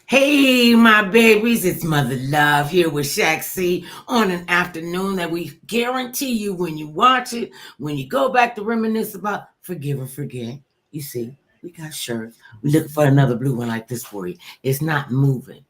Hey, my babies, it's Mother Love here with Shaq C on an afternoon that we guarantee you when you watch it, when you go back to reminisce about, forgive or forget. You see, we got shirts. We look for another blue one like this for you. It's not moving.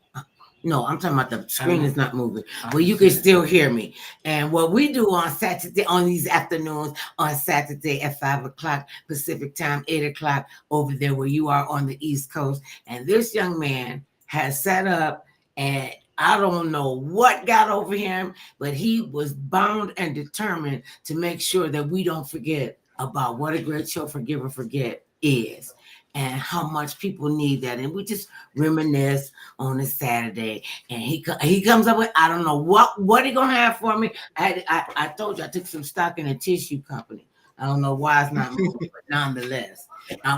No, I'm talking about the screen is not moving. Well, you can still hear me. And what we do on Saturday, on these afternoons, on Saturday at 5 o'clock Pacific time, 8 o'clock over there where you are on the East Coast. And this young man has set up, and I don't know what got over him, but he was bound and determined to make sure that we don't forget about what a great show Forgive or Forget is and how much people need that. And we just reminisce on a Saturday, and he comes up with, I don't know what he gonna have for me. I told you I took some stock in a tissue company. I don't know why it's not moving, but nonetheless,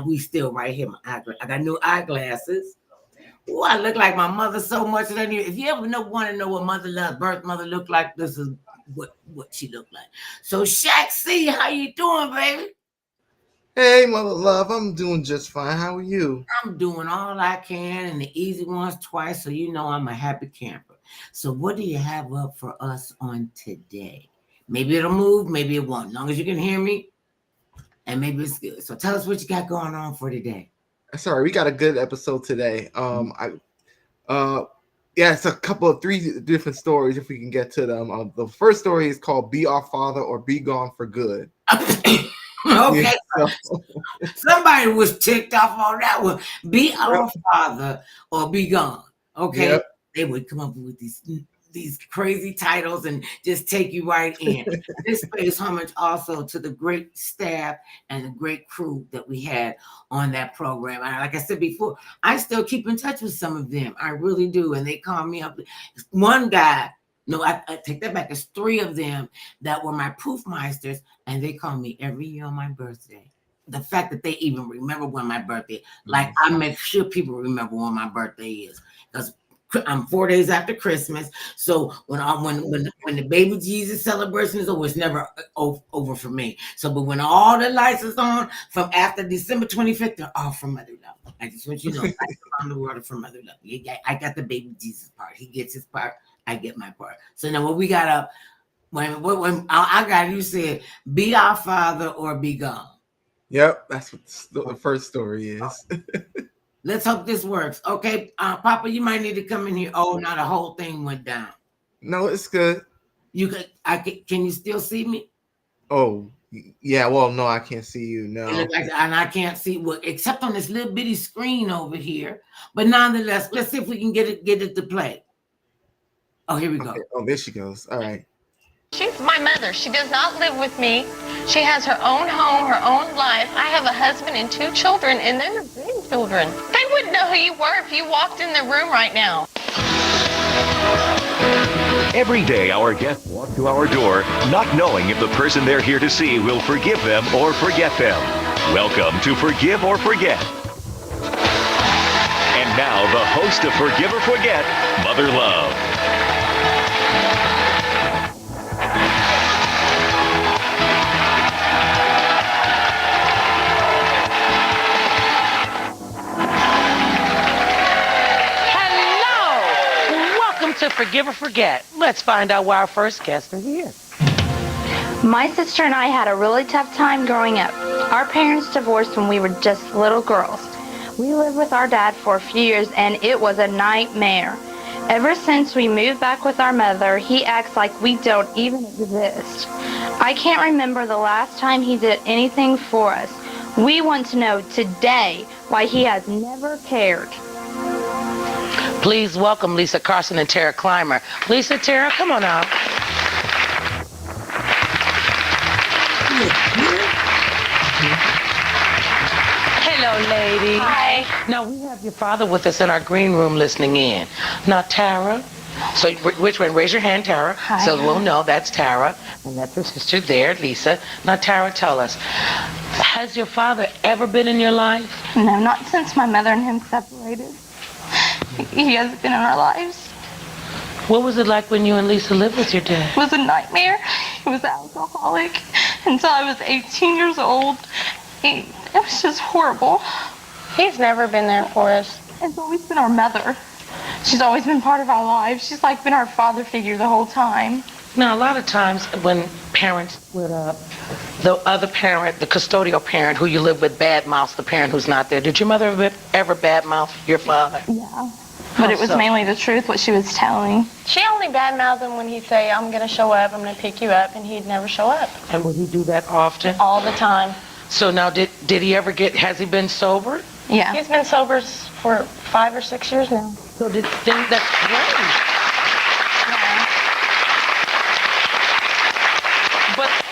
we still right here. I got new eyeglasses. Oh, I look like my mother so much. If you ever want to know what Mother Love's birth mother looked like, this is what she looked like. So Shaq C, how you doing, baby? Hey, Mother Love, I'm doing just fine. How are you? I'm doing all I can, and the easy ones twice, so you know I'm a happy camper. So what do you have up for us on today? Maybe it'll move, maybe it won't. As long as you can hear me, and maybe it's good. So tell us what you got going on for today. Sorry, we got a good episode today. Yeah, it's a couple of three different stories if we can get to them. The first story is called "Be Our Father" or "Be Gone for Good." Okay. Yeah, so, Somebody was ticked off on that one. Be our father or be gone. Okay. Yep. They would come up with these crazy titles and just take you right in. This pays homage also to the great staff and the great crew that we had on that program. And like I said before, I still keep in touch with some of them. I really do. And they call me up. One guy, no, I take that back. There's three of them that were my proofmeisters, and they call me every year on my birthday. The fact that they even remember when my birthday, like I make sure people remember when my birthday is, because I'm 4 days after Christmas. So when the baby Jesus celebration is over, it's never over for me. So, but when all the lights is on from after December 25th, they're all from Mother Love. I just want you to know, around the world are from Mother Love. I got the baby Jesus part. He gets his part. I get my part. So now what we got up, when I got, you said, be our father or be gone. Yep, that's what the first story is. Let's hope this works. Okay, Papa, you might need to come in here. Oh, now the whole thing went down. No, it's good. Can you still see me? Oh, yeah. Well, no, I can't see you. No. And I can't see except on this little bitty screen over here. But nonetheless, let's see if we can get it to play. Oh, here we go. Okay. Oh, there she goes. All right. She's my mother. She does not live with me. She has her own home, her own life. I have a husband and two children, and they're grandchildren. They wouldn't know who you were if you walked in the room right now. Every day, our guests walk to our door, not knowing if the person they're here to see will forgive them or forget them. Welcome to Forgive or Forget. And now, the host of Forgive or Forget, Mother Love. To Forgive or Forget. Let's find out why our first guests are here. My sister and I had a really tough time growing up. Our parents divorced when we were just little girls. We lived with our dad for a few years and it was a nightmare. Ever since we moved back with our mother, he acts like we don't even exist. I can't remember the last time he did anything for us. We want to know today why he has never cared. Please welcome Lisa Carson and Tara Clymer. Lisa, Tara, come on out. Hello, ladies. Hi. Now, we have your father with us in our green room listening in. Now, Tara, so which one? Raise your hand, Tara. Hi. So we'll know that's Tara, and that's her sister there, Lisa. Now, Tara, tell us, has your father ever been in your life? No, not since my mother and him separated. He hasn't been in our lives. What was it like when you and Lisa lived with your dad? It was a nightmare. He was an alcoholic until I was 18 years old. It was just horrible. He's never been there for us. It's always been our mother. She's always been part of our lives. She's like been our father figure the whole time. Now, a lot of times when parents split up, the other parent, the custodial parent who you live with, badmouths the parent who's not there. Did your mother ever badmouth your father? Yeah. But it was mainly the truth, what she was telling. She only badmouthed him when he'd say, I'm going to show up, I'm going to pick you up, and he'd never show up. And would he do that often? All the time. So now, did he ever has he been sober? Yeah. He's been sober for 5 or 6 years now. So that's great.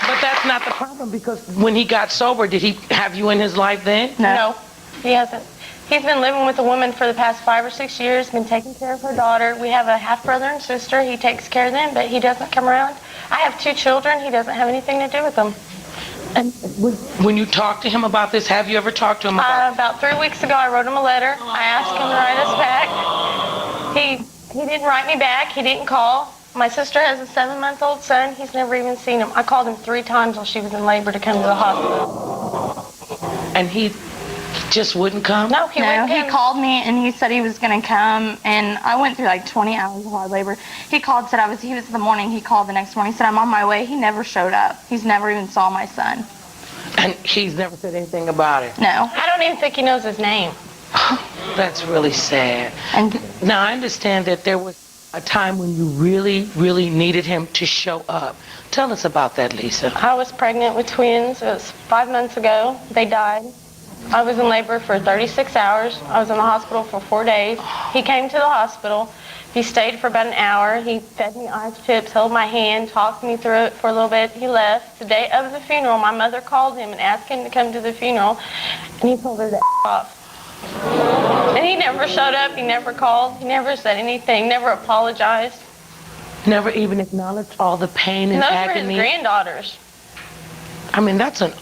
But that's not the problem, because when he got sober, did he have you in his life then? No, he hasn't. He's been living with a woman for the past 5 or 6 years, been taking care of her daughter. We have a half-brother and sister. He takes care of them, but he doesn't come around. I have 2 children. He doesn't have anything to do with them. And when you talk to him about this, have you ever talked to him about About 3 weeks ago, I wrote him a letter. I asked him to write us back. He didn't write me back. He didn't call. My sister has a 7-month-old son. He's never even seen him. I called him 3 times while she was in labor to come to the hospital. And he just wouldn't come? No, he wouldn't come. He called me and he said he was going to come, and I went through like 20 hours of hard labor. He called, said he was in the morning. He called the next morning, said I'm on my way. He never showed up. He's never even saw my son. And he's never said anything about it? No. I don't even think he knows his name. That's really sad. And now I understand that there was a time when you really, really needed him to show up. Tell us about that, Lisa. I was pregnant with twins. It was 5 months ago. They died. I was in labor for 36 hours. I was in the hospital for 4 days. He came to the hospital. He stayed for about an hour. He fed me ice chips, held my hand, talked me through it for a little bit. He left. The day of the funeral, my mother called him and asked him to come to the funeral, and he told her to off. And he never showed up. He never called. He never said anything, never apologized. Never even acknowledged all the pain and Those agony? were his granddaughters. I mean, that's a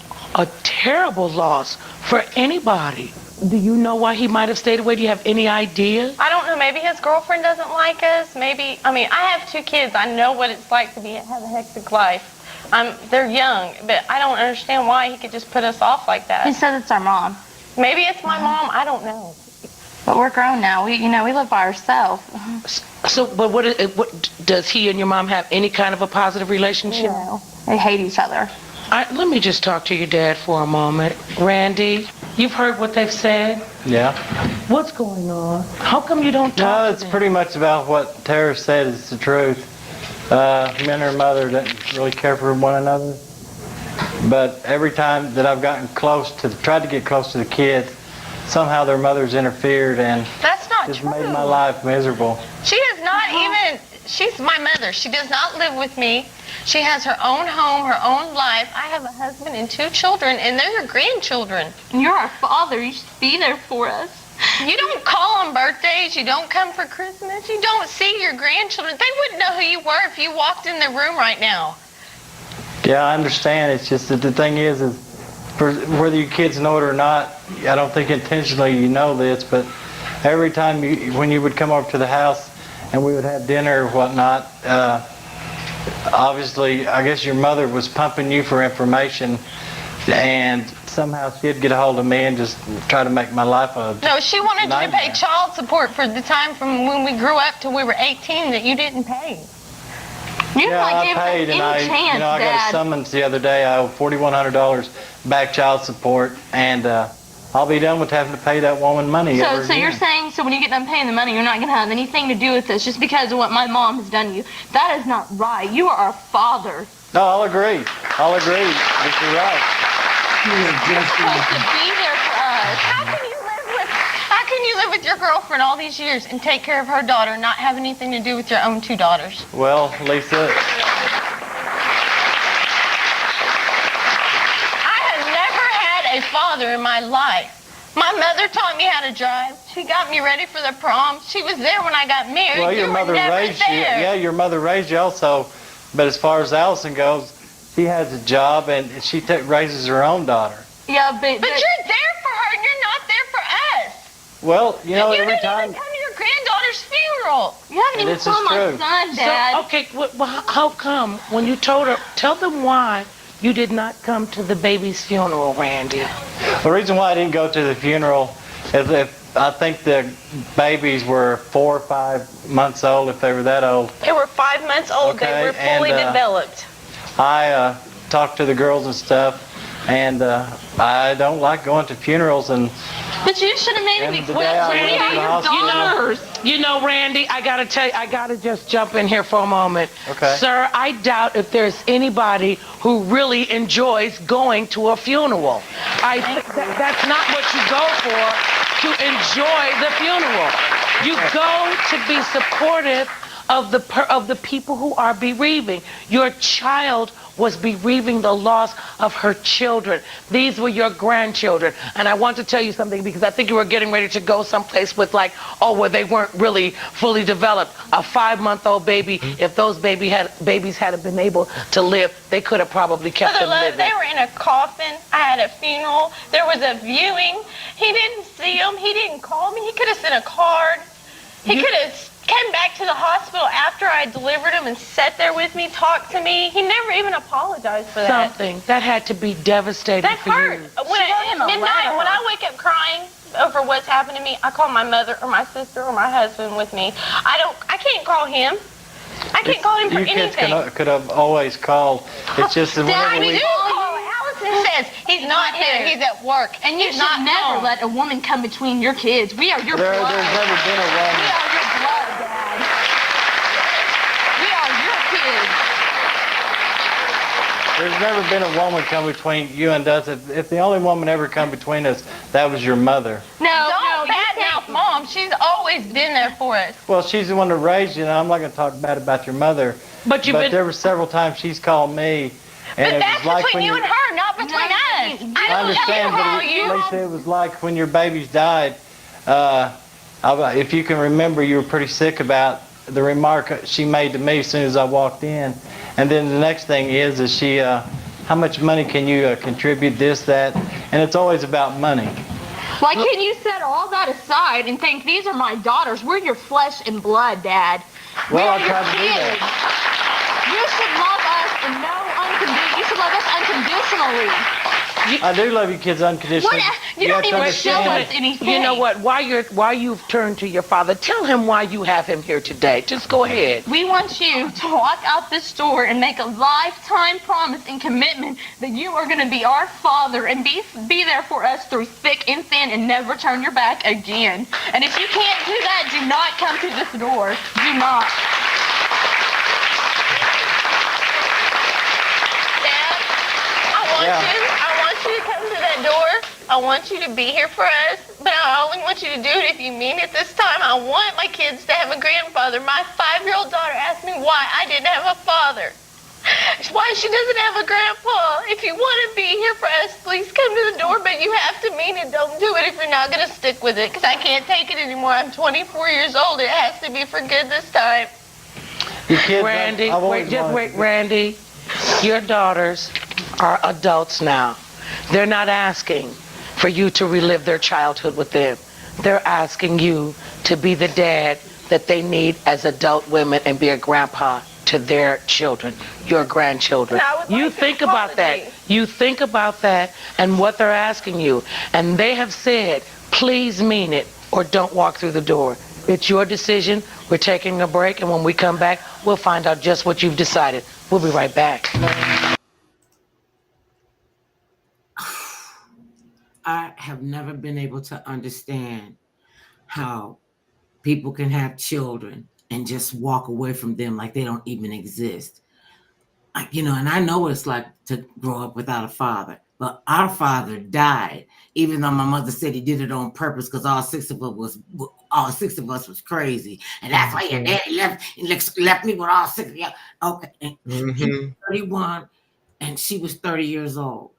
terrible loss for anybody. Do you know why he might have stayed away? Do you have any idea? I don't know. Maybe his girlfriend doesn't like us. Maybe, I have 2 kids. I know what it's like to have a hectic life. They're young, but I don't understand why he could just put us off like that. he said it's our mom. Maybe it's my mom. I don't know. But we're grown now. We live by ourselves. So, but what does he and your mom have any kind of a positive relationship? No. They hate each other. Let me just talk to your dad for a moment. Randy, you've heard what they've said? Yeah. What's going on? How come you don't talk No, to it's them? pretty much about what Tara said is the truth. Me and her mother didn't really care for one another. But every time that I've tried to get close to the kids, somehow their mothers interfered and That's not just true. made my life miserable. She is not even, she's my mother. She does not live with me. She has her own home, her own life. I have a husband and 2 children, and they're your grandchildren. And you're our father. You should be there for us. You don't call on birthdays. You don't come for Christmas. You don't see your grandchildren. They wouldn't know who you were if you walked in their room right now. Yeah, I understand. It's just that the thing is for whether you kids know it or not, I don't think intentionally you know this, but every time when you would come over to the house and we would have dinner or whatnot, obviously, I guess your mother was pumping you for information, and somehow she'd get a hold of me and just try to make my life a No, she wanted you to pay nightmare. child support for the time from when we grew up till we were 18 that you didn't pay. You Yeah, like I give us paid, any and I got a Dad. summons the other day. I owe $4,100 back child support, and I'll be done with having to pay that woman money. ever So you're again. saying, so when you get done paying the money, you're not going to have anything to do with this just because of what my mom has done to you. That is not right. You are our father. No, I'll agree. This is right. You're supposed to be there for us. How can you live with your girlfriend all these years and take care of her daughter and not have anything to do with your own 2 daughters? Well, Lisa, I have never had a father in my life. My mother taught me how to drive. She got me ready for the prom. She was there when I got married. well, you your were mother never raised you. there. Yeah, your mother raised you also. But as far as Allison goes, she has a job and she raises her own daughter. Yeah, but But you're there for her and you're not there for us. Well, you know, You every didn't time. even come to your granddaughter's funeral. you haven't even This is saw my true. son, Dad. So, okay, well, how come when you told her, tell them why you did not come to the baby's funeral, Randy? The reason why I didn't go to the funeral is if I think the babies were 4 or 5 months old, if they were that old. They were 5 months old. Okay, They were fully and, developed. I talked to the girls and stuff, and I don't like going to funerals. And But you should have made And it the day I went to the hospital- You know, Randy, I gotta tell you, I gotta just jump in here for a moment. Okay. Sir, I doubt if there's anybody who really enjoys going to a funeral. I think that's not what you go for, to enjoy the funeral. You go to be supportive of the people who are bereaving. Your child was bereaving the loss of her children. These were your grandchildren. And I want to tell you something, because I think you were getting ready to go someplace with like, oh, where they weren't really fully developed. A 5-month-old baby, if those babies hadn't been able to live, they could have probably kept Mother them Love, living. they were in a coffin. I had a funeral. There was a viewing. He didn't see them. He didn't call me. He could have sent a card. He could have came back to the hospital after I delivered him and sat there with me, talked to me. He never even apologized for that. Something that had to be devastating That for hurt. you. When at midnight, when I wake up crying over what's happened to me, I call my mother or my sister or my husband with me. I can't call him. I can't call him for you kids anything. could have always called. It's just that Dad, whenever we we... do call. Allison says he's not here. He's at work. And you He's should not never home. let a woman come between your kids. We are your There's blood. never been a We woman. are your blood, Dad. We are your kids. There's never been a woman come between you and us. If the only woman ever come between us, that was your mother. Don't you badmouth Mom. She's always been there for us. Well, she's the one that raised you, and I'm not going to talk bad about your mother. But you've been... there were several times she's called me, and But it that's was like between when you and her, not between us. I I don't understand, ever call but you. Lisa, it was like when your babies died. If you can remember, you were pretty sick about the remark she made to me as soon as I walked in. And then the next thing is she, how much money can you contribute, this, that? And it's always about money. Why can't you set all that aside and think, these are my daughters? We're your flesh and blood, Dad. Well, I We're tried your to do kids. that. You should love us and you should love us unconditionally. I do love you kids unconditionally. You don't have to even show understand. us anything. You know what? Why you've turned to your father, tell him why you have him here today. Just go ahead. We want you to walk out this door and make a lifetime promise and commitment that you are going to be our father and be there for us through thick and thin and never turn your back again. And if you can't do that, do not come to this door. Do not. Dad, I want you to come to that door. I want you to be here for us, but I only want you to do it if you mean it this time. I want my kids to have a grandfather. My 5-year-old daughter asked me why I didn't have a father. Why she doesn't have a grandpa. If you want to be here for us, please come to the door, but you have to mean it. Don't do it if you're not going to stick with it, because I can't take it anymore. I'm 24 years old. It has to be for good this time. Your kids, Randy, I've always wanted- Randy. Your daughters are adults now. They're not asking for you to relive their childhood with them. They're asking you to be the dad that they need as adult women and be a grandpa to their children, your grandchildren. And I would You like think an about that. apology. You think about that and what they're asking you. And they have said, please mean it or don't walk through the door. It's your decision. We're taking a break, and when we come back, we'll find out just what you've decided. We'll be right back. I have never been able to understand how people can have children and just walk away from them like they don't even exist. And I know what it's like to grow up without a father, but our father died, even though my mother said he did it on purpose because all six of us was crazy, and that's why your daddy left me with all six of you. Okay, and he was 31, and she was 30 years old.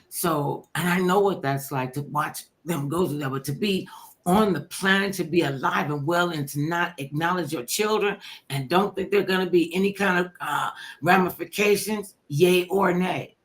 So, and I know what that's like to watch them go through that, but to be on the planet, to be alive and well, and to not acknowledge your children and don't think they're going to be any kind of ramifications, yay or nay.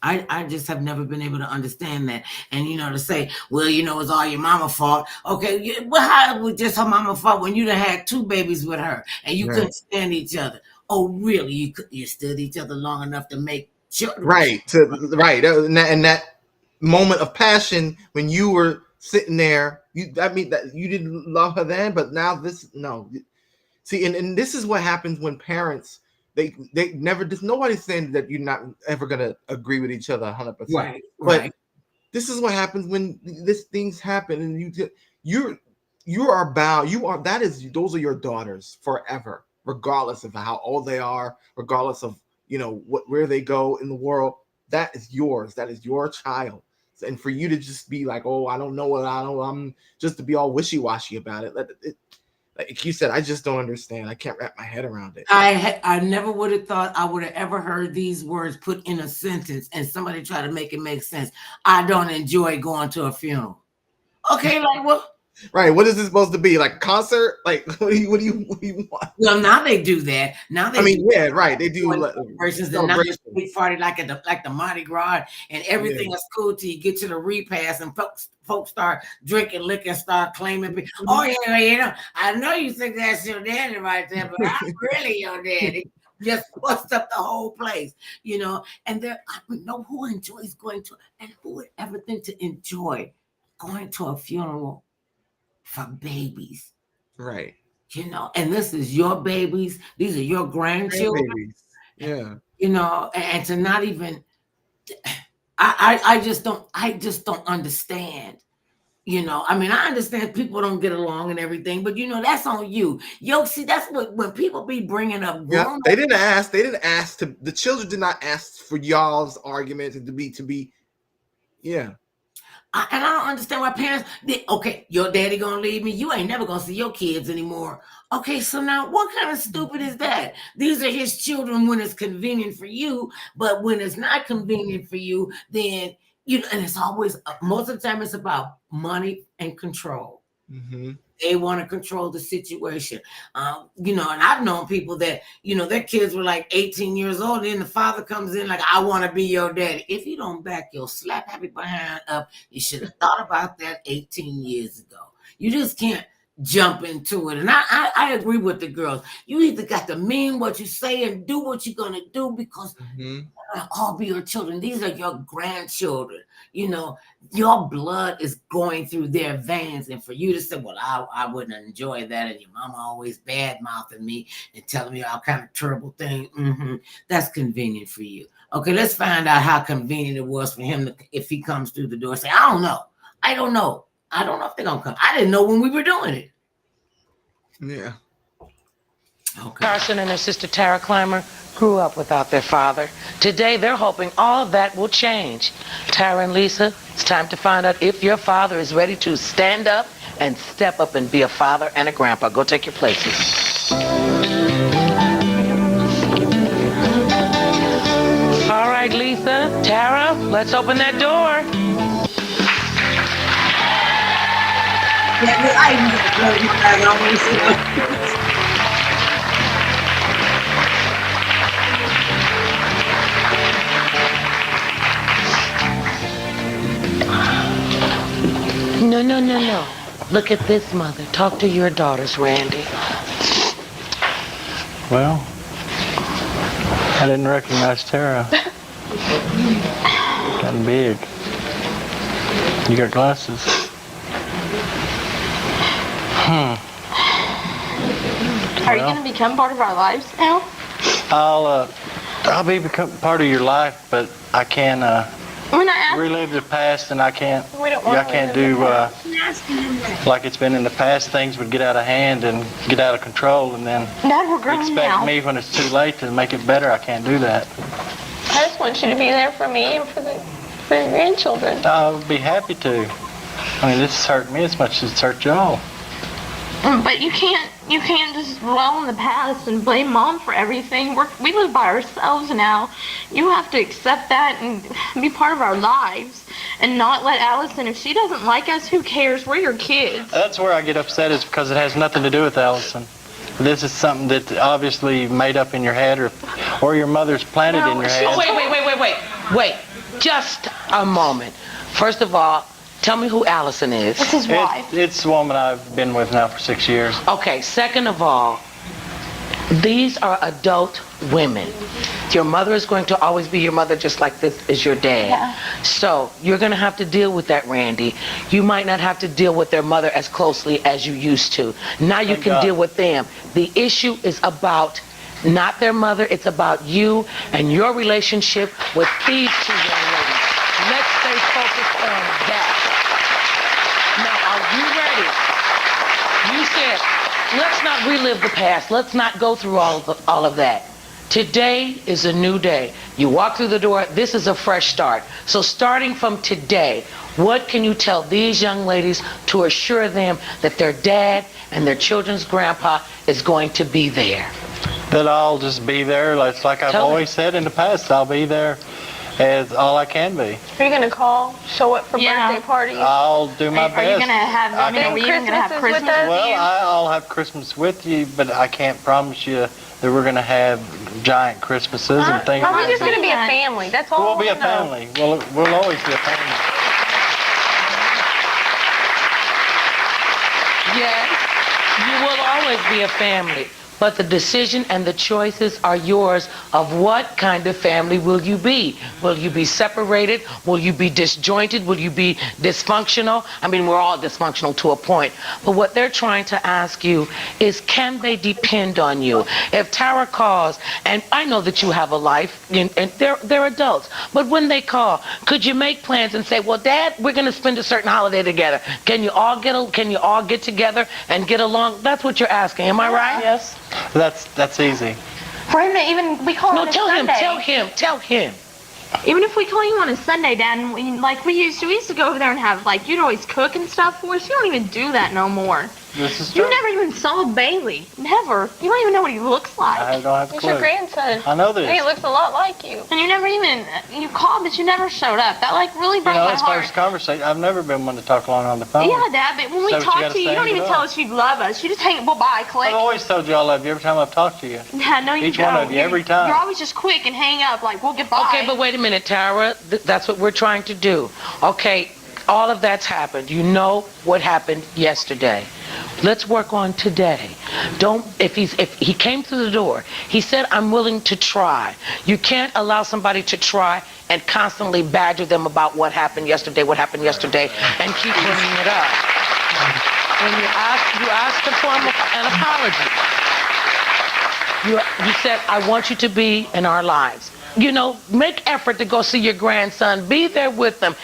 I just have never been able to understand that. And, to say, well, it's all your mama's fault. Okay, well, how was just her mama's fault when you done had 2 babies with her and you couldn't stand each other? Oh, really? You stood each other long enough to make children? Right. And that moment of passion when you were sitting there. I mean that you didn't love her then, but now no. See, and this is what happens when parents they never. Nobody's saying that you're not ever gonna agree with each other 100%. Right. But this is what happens when these things happen, and you are bound. Those are your daughters forever, regardless of how old they are, regardless of where they go in the world. That is yours. That is your child. And for you to just be like, oh, I don't know what I'm just to be all wishy-washy about it. Like you said, I just don't understand. I can't wrap my head around it. I never would have thought I would have ever heard these words put in a sentence and somebody try to make it make sense. I don't enjoy going to a funeral. Okay, like what? Right. What is this supposed to be? Like a concert? Like what do you want? Well, now they do that. Now they right. They do versus the nice big party like the Mardi Gras, and everything is cool till you get to the repast and folks start drinking liquor and start claiming. Oh yeah, I know you think that's your daddy right there, but I'm really your daddy. Just bust up the whole place, And I know who enjoys going to, and who would ever think to enjoy going to a funeral for babies, right? And this is your babies. These are your grandchildren. Yeah. And to not even, I just don't understand. I mean, I understand people don't get along and everything, but that's on you. See, that's what when people be bringing up. Yeah, they didn't ask. The children did not ask for y'all's argument to be. Yeah. And I don't understand why parents, okay, your daddy gonna leave me. You ain't never gonna see your kids anymore. Okay, so now what kind of stupid is that? These are his children when it's convenient for you, but when it's not convenient for you, then, and it's always, most of the time it's about money and control. Mm-hmm. They want to control the situation. And I've known people that, their kids were like 18 years old, and then the father comes in like, I want to be your daddy. If you don't back your slap happy behind up, you should have thought about that 18 years ago. You just can't jump into it. And I agree with the girls. You either got to mean what you say and do what you're going to do, because they're going to all be your children. These are your grandchildren. Your blood is going through their veins. And for you to say, well, I wouldn't enjoy that, and your mama always bad-mouthing me and telling me all kind of terrible things, that's convenient for you. Okay, let's find out how convenient it was for him if he comes through the door and say, I don't know. I don't know if they're going to come. I didn't know when we were doing it. Yeah. Okay. Carson and her sister Tara Clymer grew up without their father. Today, they're hoping all of that will change. Tara and Lisa, it's time to find out if your father is ready to stand up and step up and be a father and a grandpa. Go take your places. All right, Lisa, Tara, let's open that door. No. Look at this, Mother. Talk to your daughters, Randy. Well, I didn't recognize Tara. Kind of big. You got glasses. Are you going to become part of our lives now? I'll become part of your life, but I can relive the past, and I can't do like it's been in the past. Things would get out of hand and get out of control, and then Dad, we're grown expect now. me when it's too late to make it better. I can't do that. I just want you to be there for me and for your grandchildren. I would be happy to. I mean, this has hurt me as much as it's hurt y'all. But you can't just dwell in the past and blame Mom for everything. We live by ourselves now. You have to accept that and be part of our lives, and not let Allison, if she doesn't like us, who cares? We're your kids. That's where I get upset, is because it has nothing to do with Allison. This is something that obviously made up in your head, or your mother's planted in your head. Wait. Just a moment. First of all, tell me who Allison is. It's his wife. It's the woman I've been with now for 6 years. Okay, second of all, These are adult women. Your mother is going to always be your mother, just like this is your dad. Yeah. So you're going to have to deal with that, Randy. You might not have to deal with their mother as closely as you used to. Now you can deal with them. The issue is about not their mother. It's about you and your relationship with these two young ladies. Let's stay focused on that. Now, are you ready? You said, let's not relive the past. Let's not go through all of that. Today is a new day. You walk through the door, this is a fresh start. So starting from today, what can you tell these young ladies to assure them that their dad and their children's grandpa is going to be there? That I'll just be there. It's like I've always said in the past, I'll be there as all I can be. Are you going to call, show up for birthday parties? I'll do my best. Are you going to have, are you even going to have Christmas with Well, I'll have Christmas with you, but I can't promise you that we're going to have giant Christmases and things like that. We're just going to be a family. That's all. We'll be a family. We'll always be a family. Yes, you will always be a family. But the decision and the choices are yours of what kind of family will you be. Will you be separated? Will you be disjointed? Will you be dysfunctional? I mean, we're all dysfunctional to a point. But what they're trying to ask you is, can they depend on you? If Tara calls, and I know that you have a life, and they're adults, but when they call, could you make plans and say, well, Dad, we're going to spend a certain holiday together. Can you all get together and get along? That's what you're asking. Am I right? Yes. That's easy. For him to even, we call it a Sunday. Tell him. Even if we call you on a Sunday, Dad, and we used to go over there and have, you'd always cook and stuff for us. You don't even do that no more. This is true. You never even saw Bailey. Never. You don't even know what he looks like. I don't have a He's clue. your grandson. I know this. He looks a lot like you. And you never even, you called, but you never showed up. That, really broke my It's heart. first conversation. I've never been one to talk long on the phone. Yeah, Dad, but when we So what you talk gotta to you, say you don't is even it tell all. us you love us. You just hang, well, bye, click. I've always told you I love you every time I've talked to you. Yeah, no, you Each don't. one of you, every time. You're always just quick and hang up, we'll get by. Okay, but wait a minute, Tara. That's what we're trying to do. Okay, all of that's happened. You know what happened yesterday. Let's work on today. If he came through the door, he said, I'm willing to try. You can't allow somebody to try and constantly badger them about what happened yesterday, and keep bringing it up. When you ask to form an apology. You said, I want you to be in our lives. Make effort to go see your grandson. Be there with them.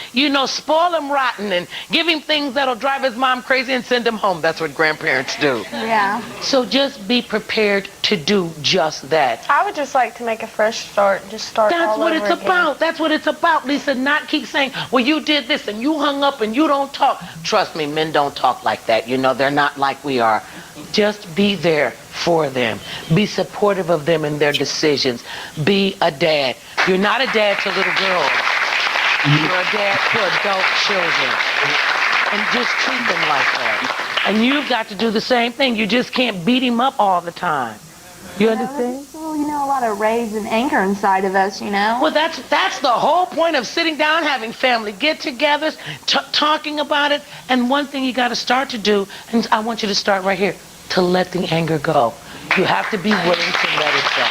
Spoil him rotten and give him things that'll drive his mom crazy and send him home. That's what grandparents do. Yeah. So just be prepared to do just that. I would just like to make a fresh start. Just start That's all what over it's again. about. That's what it's about, Lisa. Not keep saying, well, you did this and you hung up and you don't talk. Trust me, men don't talk like that. They're not like we are. Just be there for them. Be supportive of them in their decisions. Be a dad. You're not a dad to little girls. You're a dad to adult children. And just treat them like that. And you've got to do the same thing. You just can't beat him up all the time. You understand? There's still, a lot of rage and anger inside of us, Well, that's the whole point of sitting down, having family get-togethers, talking about it. And one thing you got to start to do, and I want you to start right here, to let the anger go. You have to be willing to let it go.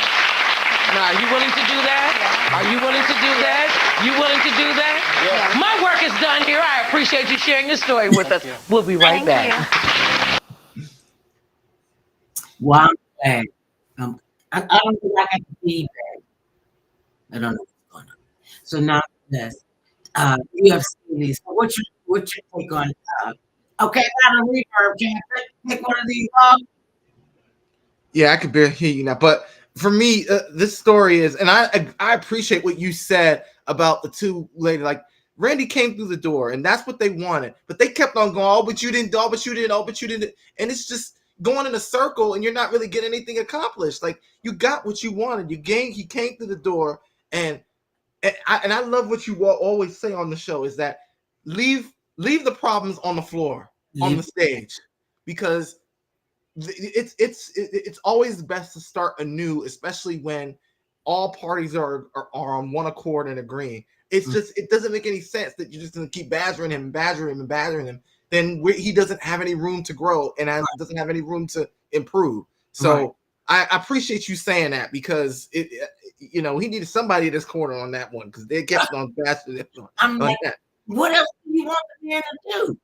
Now, are you willing to do that? Yeah. Are you willing to do that? You willing to do that? Yeah. My work is done here. I appreciate you sharing your story with us. We'll be right back. Wow. I don't think I got the feedback. I don't know what's going on. So now, yes, you have seen these. So what's your take on? Okay, I got a reverb. Can I take one of these off? Yeah, I could barely hear you now. But for me, this story is, and I appreciate what you said about the two ladies. Randy came through the door, and that's what they wanted. But they kept on going, oh, but you didn't, oh, but you didn't, oh, but you didn't. And it's just going in a circle, and you're not really getting anything accomplished. You got what you wanted. He came through the door, and I love what you always say on the show is that leave the problems on the floor, on the stage, because it's always best to start anew, especially when all parties are on one accord and agreeing. It's just, it doesn't make any sense that you're just going to keep badgering him. Then he doesn't have any room to grow and doesn't have any room to improve. So I appreciate you saying that because he needed somebody in this corner on that one because they kept on bashing it I'm on like, that. what else do you want the man to do?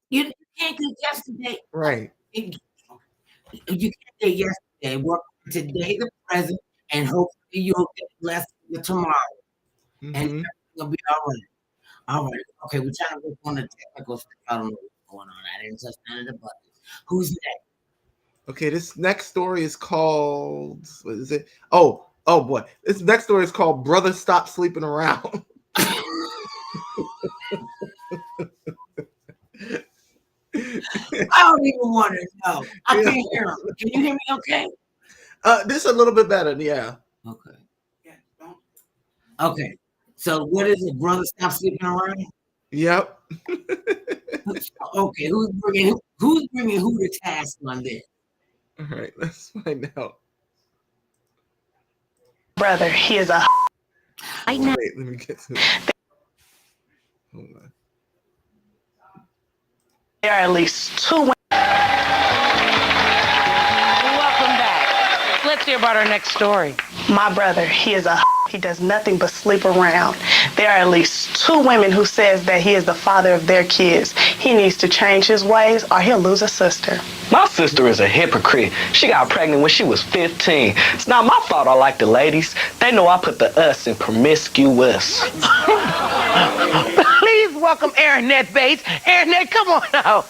You can't do yesterday. Right. You can't do yesterday. Work for today, the present, and hopefully you'll get blessed with tomorrow. And everything will be all right. All right. Okay, we're trying to work on the technical stuff. I don't know what's going on. I didn't touch none of the buttons. Who's next? Okay, this next story is called, what is it? Oh boy. This next story is called Brother Stop Sleeping Around. I don't even want to know. I can't hear him. Can you hear me okay? This is a little bit better, yeah. Okay. Okay. So what is it? Brother Stop Sleeping Around? Yep. Okay, who's bringing who to task on this? All right, let's find out. Brother, he is a. Wait, let me get to it. Hold on. There are at least 2 women. Welcome back. Let's hear about our next story. My brother, he is a. He does nothing but sleep around. There are at least 2 women who says that he is the father of their kids. He needs to change his ways or he'll lose a sister. My sister is a hypocrite. She got pregnant when she was 15. It's not my fault I like the ladies. They know I put the us in promiscuous. Please welcome Aaronette Bates. Aaronette, come on now.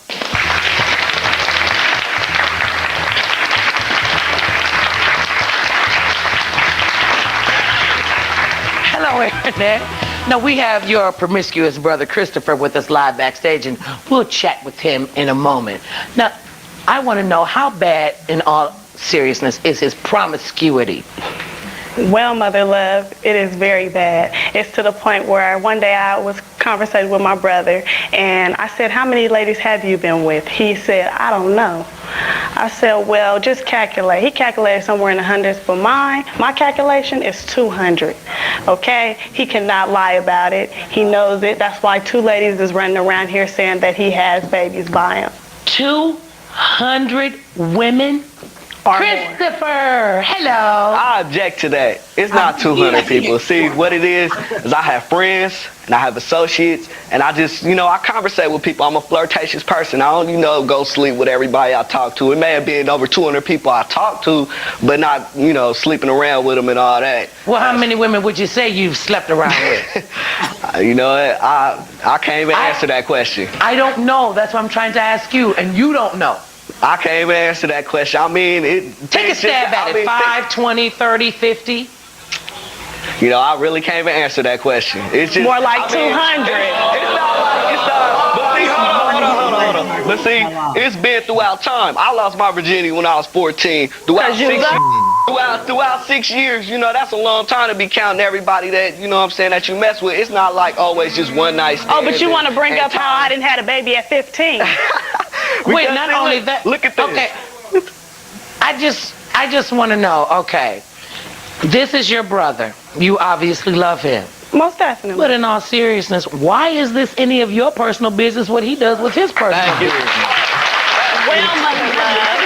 Hello, Aaronette. Now, we have your promiscuous brother, Christopher, with us live backstage, and we'll chat with him in a moment. Now, I want to know how bad, in all seriousness, is his promiscuity? Well, Mother Love, it is very bad. It's to the point where one day I was conversating with my brother, and I said, how many ladies have you been with? He said, I don't know. I said, well, just calculate. He calculated somewhere in the hundreds, but my calculation is 200, okay? He cannot lie about it. He knows it. That's why 2 ladies is running around here saying that he has babies by him. 200 women? Christopher, hello. I object to that. It's not 200 people. See, what it is I have friends and I have associates, and I just, I conversate with people. I'm a flirtatious person. I don't, go sleep with everybody I talk to. It may have been over 200 people I talk to, but not, sleeping around with them and all that. Well, how many women would you say you've slept around with? I can't even answer that question. I don't know. That's what I'm trying to ask you, and you don't know. I can't even answer that question. I mean, take a stab at it. 5, 20, 30, 50. I really can't even answer that question. It's just more like 200. But see, it's been throughout time. I lost my virginity when I was 14. Throughout 6 years, that's a long time to be counting everybody that, that you mess with. It's not like always just one night stand. Oh, but you want to bring up how I didn't have a baby at 15. Wait, not only that. Look at this. Okay. I just want to know, okay. This is your brother. You obviously love him. Most definitely. But in all seriousness, why is this any of your personal business what he does with his personal business? Well, Mother Love,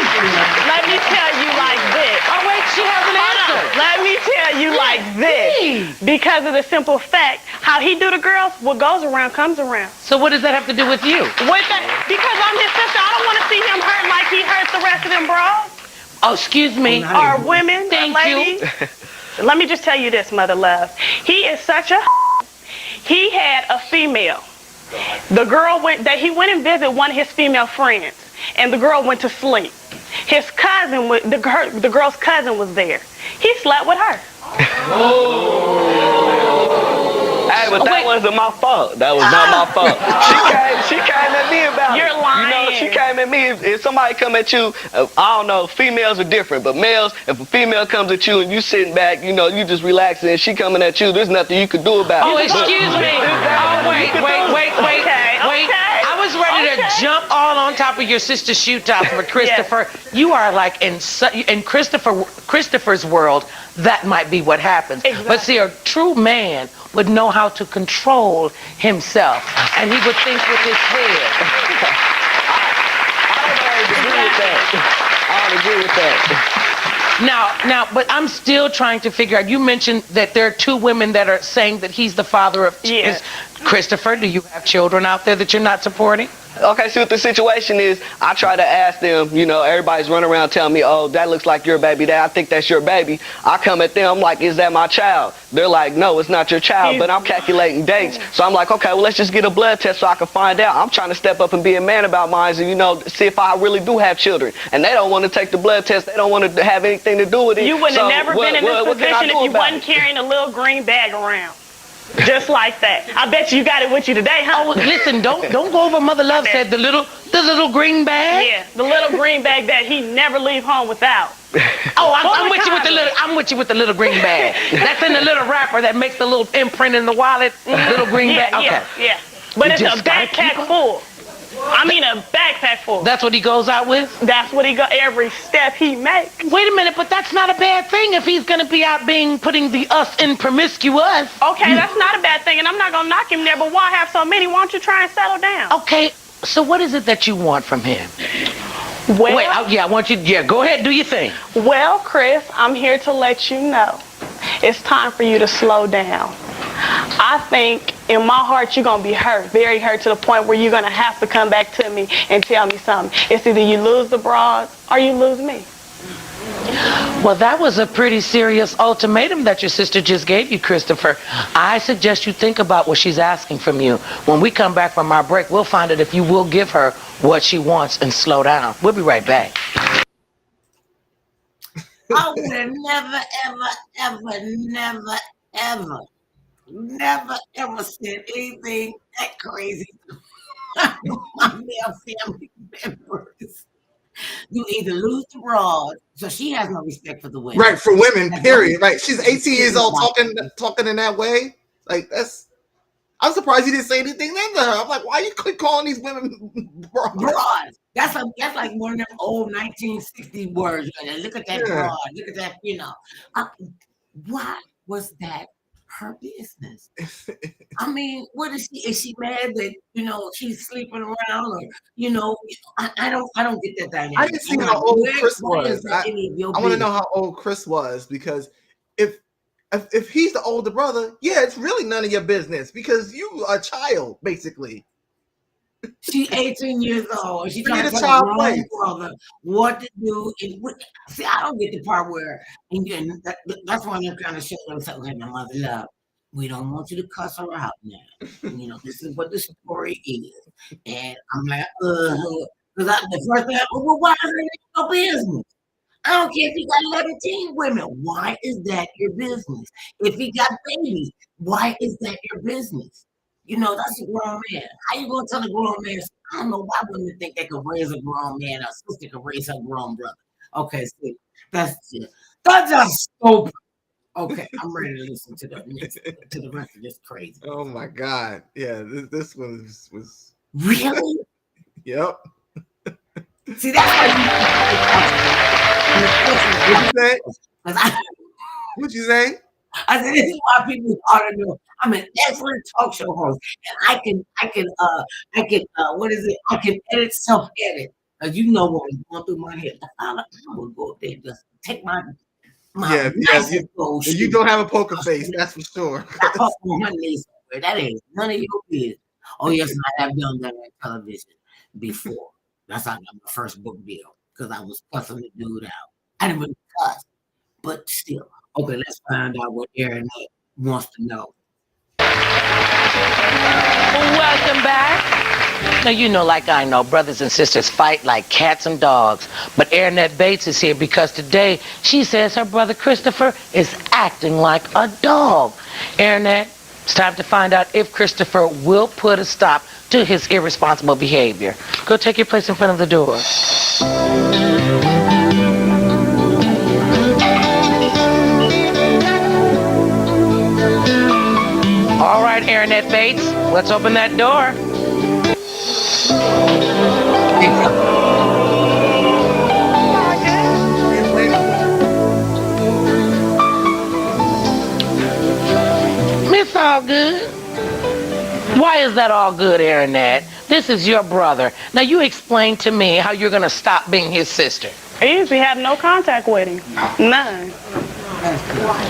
let me tell you like this. Oh, wait, she has an answer. Let me tell you like this. Because of the simple fact, how he do the girls, what goes around comes around. So what does that have to do with you? Because I'm his sister. I don't want to see him hurt like he hurts the rest of them bros. Oh, excuse me. Or women, Thank ladies. you. Let me just tell you this, Mother Love. He is such a. He had a female. The girl he went and visited one of his female friends, and the girl went to sleep. His cousin, the girl's cousin was there. He slept with her. Hey, but that wasn't my fault. That was not my fault. She came at me about You're it. lying. She came at me. If somebody come at you, I don't know, females are different, but males, if a female comes at you and you sitting back, you just relaxing, and she coming at you, there's nothing you can do about it. Oh, excuse me. Oh, wait. I was ready to jump all on top of your sister's shoe top for Christopher. Yes. You are like in Christopher's world, that might be what happens. Exactly. But see, a true man would know how to control himself, and he would think with his head. I don't agree with that. Now, but I'm still trying to figure out. You mentioned that there are two women that are saying that he's the father of Christopher. Do you have children out there that you're not supporting? Okay, see what the situation is. I try to ask them, you know, everybody's running around telling me, oh, that looks like your baby, Dad. I think that's your baby. I come at them, I'm like, is that my child? They're like, no, it's not your child, but I'm calculating dates. So I'm like, okay, well, let's just get a blood test so I can find out. I'm trying to step up and be a man about mine and, you know, see if I really do have children. And they don't want to take the blood test. They don't want to have anything to do with it. You wouldn't have never been in this position if you wasn't carrying a little green bag around. Just like that. I bet you got it with you today, huh? Oh, listen, don't go over. Mother Love said the little green bag. Yeah, the little green bag that he never leave home without. Oh, I'm with you with the little. I'm with you with the little green bag. That's in the little wrapper that makes the little imprint in the wallet. Little green bag. Okay. Yeah. But it's a backpack full. I mean a backpack full. That's what he goes out with? That's what he got every step he makes. Wait a minute, but that's not a bad thing if he's going to be out putting the us in promiscuous. Okay, that's not a bad thing, and I'm not going to knock him there, but why have so many? Why don't you try and settle down? Okay, so what is it that you want from him? Well, wait, I want you, go ahead, do your thing. Well, Chris, I'm here to let you know it's time for you to slow down. I think in my heart you're going to be hurt, very hurt, to the point where you're going to have to come back to me and tell me something. It's either you lose the broad or you lose me. Well, that was a pretty serious ultimatum that your sister just gave you, Christopher. I suggest you think about what she's asking from you. When we come back from our break, we'll find out if you will give her what she wants and slow down. We'll be right back. I would have never, ever said anything that crazy to my male family members. You either lose the broad, so she has no respect for the women. Right, for women, period. Right. She's 18 years old talking in that way. Like, that's, I'm surprised he didn't say anything then to her. I'm like, why you keep calling these women broads? That's like one of them old 1960 words. Look at that broad. Look at that, you know. Why was that her business? I mean, what is she? Is she mad that, you know, she's sleeping around, or, you know, I don't get that dynamic. I didn't see how old Chris was. I want to know how old Chris was, because if he's the older brother, yeah, it's really none of your business, because you are a child, basically. She's 18 years old. She's trying to tell her own brother what to do. See, I don't get the part where, and that's why they're trying to show them something like, my mother love. We don't want you to cuss her out now. You know, this is what the story is. And I'm like, because the first thing, well, why is it your business? I don't care if you got 11 teen women. Why is that your business? If he got babies, why is that your business? You know, that's a grown man. How you gonna tell a grown man? I don't know why women think they could raise a grown man, or a sister could raise her grown brother. Okay, see, that's just stupid. Okay, I'm ready to listen to the rest of this crazy. Oh my God. Yeah, this one was really? Yep. See, that's why What'd you say? I said, this is why people ought to know I'm an excellent talk show host, and I can edit, self-edit. As you know what was going through my head. I'm gonna go up there and just take my you don't have a poker face, that's for sure. That is none of your business. Oh yes, I have done that on television before. That's how I got my first book deal, because I was cussing the dude out. I didn't really cuss, but still. Okay, let's find out what Aaron wants to know. Welcome back. Now, you know, like I know, brothers and sisters fight like cats and dogs. But Aaronette Bates is here because today she says her brother Christopher is acting like a dog. Aaronette, it's time to find out if Christopher will put a stop to his irresponsible behavior. Go take your place in front of the door. All right, Aaronette Bates, let's open that door. Miss Allgood. Why is that all good, Aaronette? This is your brother. Now you explain to me how you're going to stop being his sister. I usually have no contact with him. None.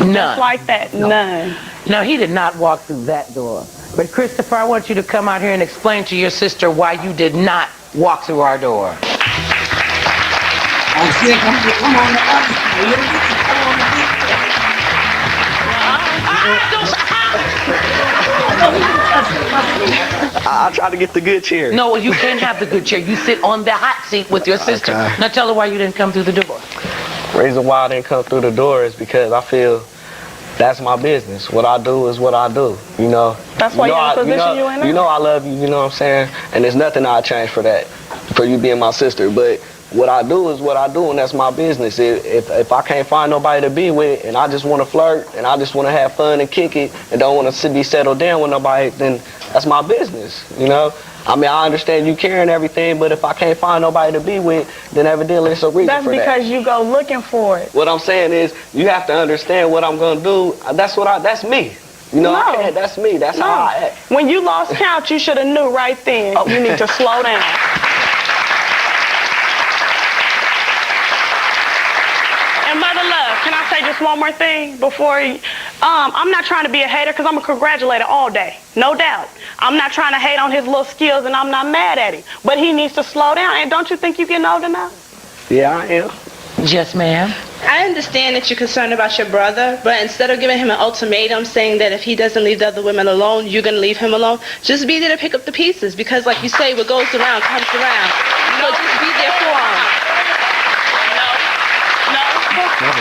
None. Just like that. None. No, he did not walk through that door. But Christopher, I want you to come out here and explain to your sister why you did not walk through our door. Oh shit, come on the other side. You don't get to come on the big I try to get the good chair. No, you can't have the good chair. You sit on the hot seat with your sister. Okay. Now tell her why you didn't come through the door. Reason why I didn't come through the door is because I feel that's my business. What I do is what I do. You know. That's why you're in the position you in now. You know I love you. You know what I'm saying? And there's nothing I'd change for that, for you being my sister. But what I do is what I do, and that's my business. If I can't find nobody to be with, and I just want to flirt, and I just want to have fun and kick it, and don't want to be settled down with nobody, then that's my business. You know. I mean, I understand you care and everything, but if I can't find nobody to be with, then evidently it's a reason That's for that. because you go looking for it. What I'm saying is, you have to understand what I'm gonna do. That's me. You know, No. that's me. That's No. how I act. When you lost count, you should have knew right then. You need to slow down. And Mother Love, can I say just one more thing before you? I'm not trying to be a hater because I'm a congratulator all day, no doubt. I'm not trying to hate on his little skills and I'm not mad at him. But he needs to slow down. And don't you think you're getting old enough? Yeah, I am. Yes, ma'am. I understand that you're concerned about your brother, but instead of giving him an ultimatum saying that if he doesn't leave the other women alone, you're going to leave him alone, just be there to pick up the pieces. Because like you say, what goes around comes around. So just be there for him. No.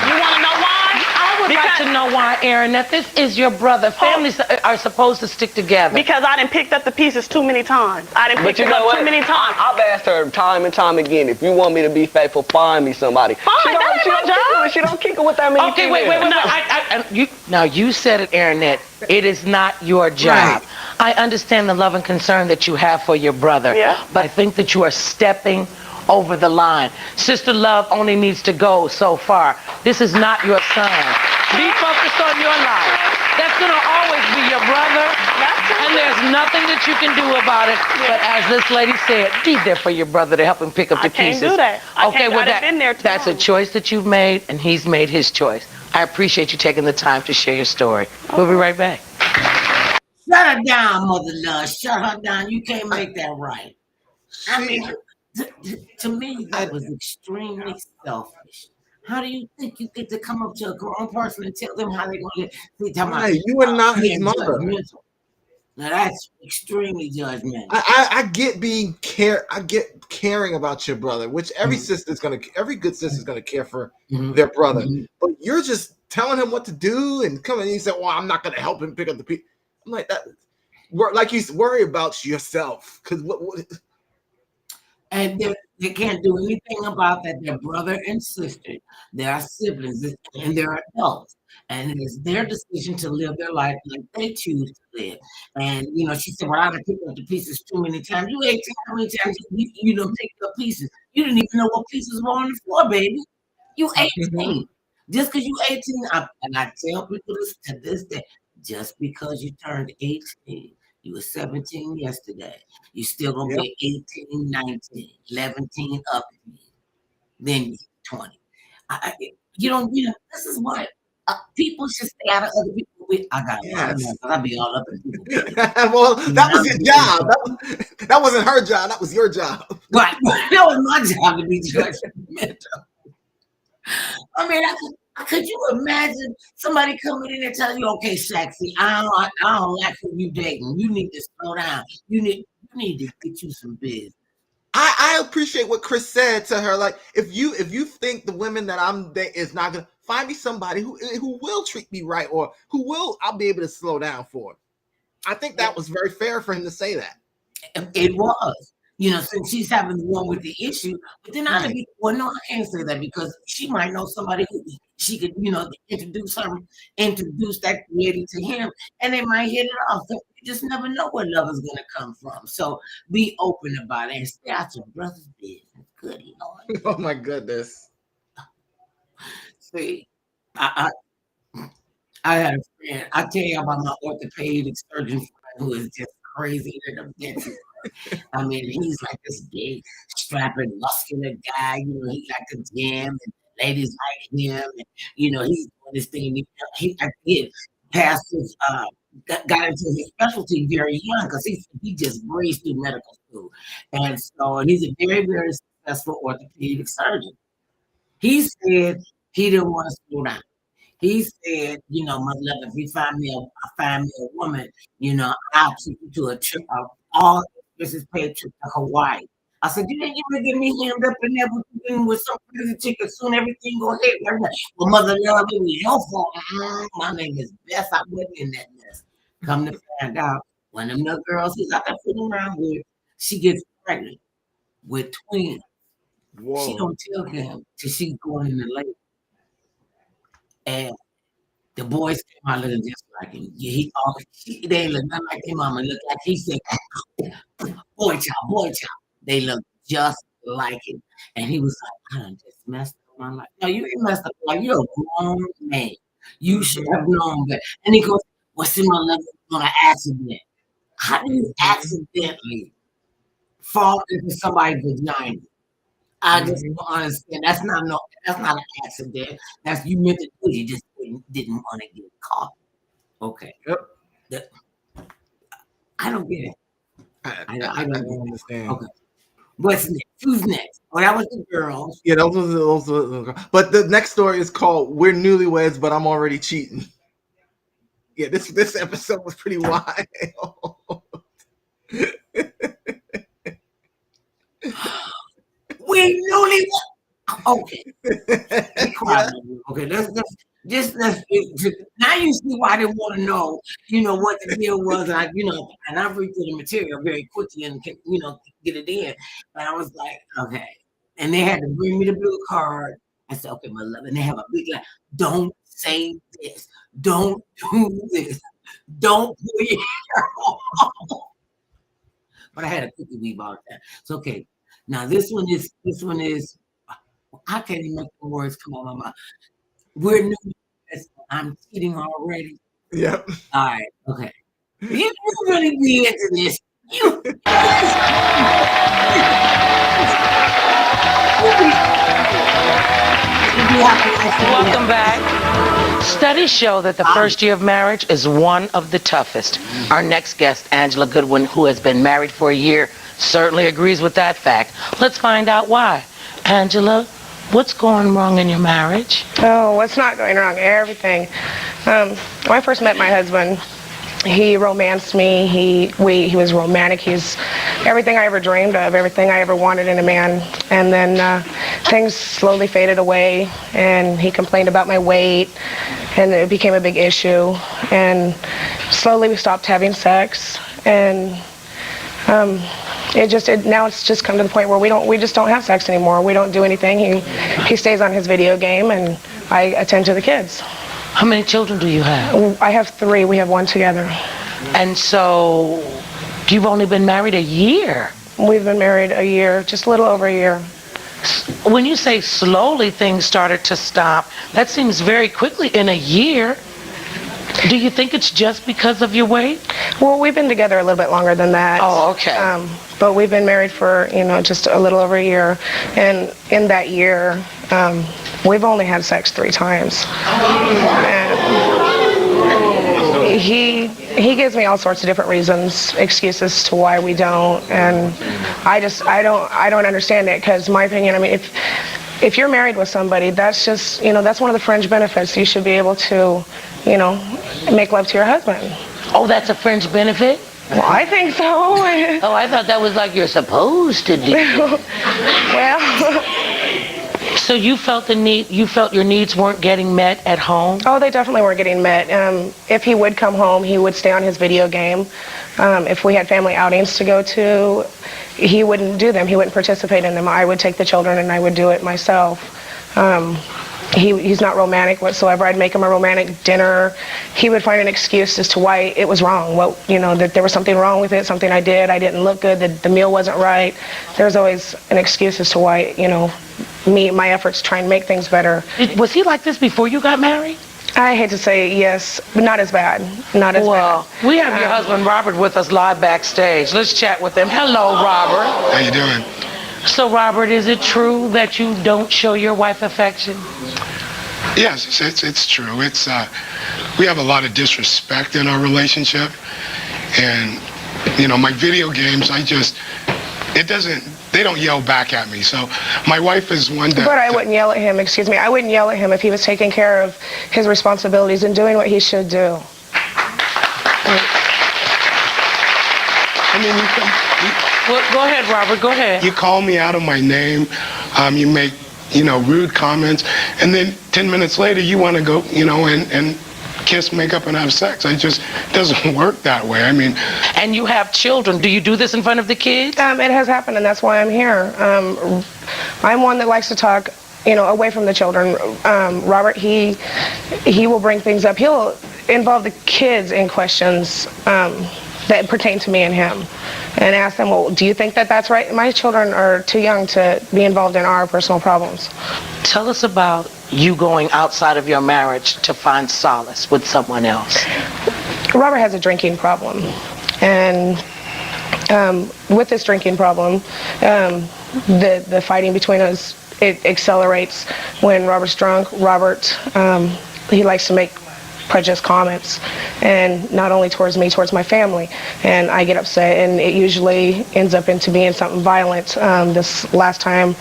You want to know why? I would like to know why, Aaron, that this is your brother. Families are supposed to stick together. Because I done picked up the pieces too many times. I done picked it up too many times. I've asked her time and time again, if you want me to be faithful, find me somebody. Fine, that ain't my job. She don't kick it with that many Okay, wait. No. Now, you said it, Aaronette. It is not your job. Right. I understand the love and concern that you have for your brother. Yeah. But I think that you are stepping over the line. Sister Love only needs to go so far. This is not your son. Be focused on your life. That's going to always be your brother. And there's nothing that you can do about it. But as this lady said, be there for your brother to help him pick up the pieces. I can't do that. I've been there too that's a long. choice that you've made, and he's made his choice. I appreciate you taking the time to share your story. We'll be right back. Shut her down, Mother Love. Shut her down. You can't make that right. I mean, to me, that was extremely selfish. How do you think you get to come up to a grown person and tell them how they're going to get? Right, you are not his mother. Now that's extremely judgmental. I get I get caring about your brother, which every good sister's gonna care for their brother. But you're just telling him what to do and coming and you say, well, I'm not gonna help him pick up the piece. I'm like that. Like you worry about yourself because what And they can't do anything about that. They're brother and sister. They are siblings and they're adults. And it is their decision to live their life like they choose to live. And, she said, well, I done picked up the pieces too many times. You 18, how many times you done picked up pieces? You didn't even know what pieces were on the floor, baby. You 18. Just because you 18, and I tell people this to this day, just because you turned 18, you were 17 yesterday. You still gonna be 18, 19, 11 up. Then you're 20. This is why people should stay out of other people's business. I got I'll be all up in people's business. Well, that was your job. That wasn't her job. That was your job. Right. That was my job to be judgmental. I mean, could you imagine somebody coming in and telling you, okay, Shaq, see, I don't like who you dating. You need to slow down. You need to get you some business. I appreciate what Chris said to her. Like, if you think the women that I'm dating is not gonna find me somebody who will treat me right or I'll be able to slow down for. I think that was very fair for him to say that. It was. Since she's having the one with the issue, but then I can't say that because she might know somebody who she could, introduce that lady to him, and they might hit it off. So you just never know where love is gonna come from. So be open about it and stay out your brother's business. Good Lord. Oh my goodness. See, I had a friend. I tell you about my orthopedic surgeon friend who is just crazy to the bitch. I mean, he's like this big, strapping, muscular guy. He like the gym, and ladies like him. And, he's doing this thing. He like, he passed his, got into his specialty very young because he just breezed through medical school. And he's a very, very successful orthopedic surgeon. He said he didn't want to slow down. He said, Mother Love, if you find me a woman, I'll take you to a trip, all expenses paid trip to Hawaii. I said, you didn't even get me hemmed up in there with some crazy chicken. Soon everything go ahead. Well, Mother Love, it was your fault. My name is Bess. I wasn't in that mess. Come to find out, one of them little girls he's out there fooling around with, she gets pregnant with twins. Whoa. She don't tell him till she's going in the labor. And the boys came out looking just like him. They ain't look nothing like their mama. Look like he said, boy child. They look just like him. And he was like, I done just messed up my life. No, you ain't messed up. Like, you're a grown man. You should have known that. And he goes, what's in my life on an accident? How do you accidentally fall into somebody's vagina? I just don't understand. That's not an accident. That's you meant to do. You just didn't want to get caught. Okay. Yep. I don't get it. I don't understand. Okay. What's next? Who's next? Oh, that was the girls. Yeah, those were the girls. But the next story is called "We're Newlyweds, but I'm Already Cheating." Yeah, this episode was pretty wild. We newlyweds. Okay. Be quiet. Okay. Let's now you see why they want to know, what the deal was. And I read through the material very quickly and get it in. And I was like, okay. And they had to bring me the blue card. I said, okay, my love. And they have a big line. Don't say this. Don't do this. Don't pull your hair off. But I had a cookie weave all the time. So okay. Now this one is I can't even make the words come out of my mouth. We're new. I'm cheating already. Yep. All right. Okay. You really be into this. Welcome back. Studies show that the first year of marriage is one of the toughest. Our next guest, Angela Goodwin, who has been married for a year, certainly agrees with that fact. Let's find out why. Angela, what's going wrong in your marriage? Oh, what's not going wrong? Everything. When I first met my husband, he romanced me. He was romantic. He's everything I ever dreamed of, everything I ever wanted in a man. And then things slowly faded away, and he complained about my weight, and it became a big issue. And slowly we stopped having sex, and now it's just come to the point where we just don't have sex anymore. We don't do anything. He stays on his video game, and I attend to the kids. How many children do you have? I have 3. We have 1 together. And so you've only been married a year? We've been married a year, just a little over a year. When you say slowly things started to stop, that seems very quickly in a year. Do you think it's just because of your weight? Well, we've been together a little bit longer than that. Oh, okay. But we've been married for, just a little over a year. And in that year, we've only had sex 3 times. And he gives me all sorts of different reasons, excuses to why we don't. And I don't understand it, because my opinion, if you're married with somebody, that's just, that's one of the fringe benefits. You should be able to, make love to your husband. Oh, that's a fringe benefit? Well, I think so. Oh, I thought that was like you're supposed to do. Well. So you felt your needs weren't getting met at home? Oh, they definitely weren't getting met. If he would come home, he would stay on his video game. If we had family outings to go to, he wouldn't do them. He wouldn't participate in them. I would take the children and I would do it myself. He's not romantic whatsoever. I'd make him a romantic dinner. He would find an excuse as to why it was wrong. That there was something wrong with it, something I didn't look good, that the meal wasn't right. There's always an excuse as to why, my efforts to try and make things better. Was he like this before you got married? I hate to say yes, but not as bad. Not as Well, bad. we have your husband Robert with us live backstage. Let's chat with him. Hello, Robert. How you doing? So, Robert, is it true that you don't show your wife affection? Yes, it's true. It's we have a lot of disrespect in our relationship, and my video games. They don't yell back at me. So my wife is one that. But I wouldn't yell at him. Excuse me. I wouldn't yell at him if he was taking care of his responsibilities and doing what he should do. I mean, Well, go ahead, Robert. Go ahead. you call me out of my name. You make rude comments, and then 10 minutes later you want to go and kiss, make up, and have sex. It just doesn't work that way. I mean, And you have children. Do you do this in front of the kids? It has happened, and that's why I'm here. I'm one that likes to talk, away from the children. Robert, he will bring things up. He'll involve the kids in questions that pertain to me and him, and ask them, well, do you think that that's right? My children are too young to be involved in our personal problems. Tell us about you going outside of your marriage to find solace with someone else. Robert has a drinking problem, and with this drinking problem, the fighting between us, it accelerates when Robert's drunk. Robert, he likes to make prejudiced comments, and not only towards me, towards my family, and I get upset, and it usually ends up into being something violent. This last time,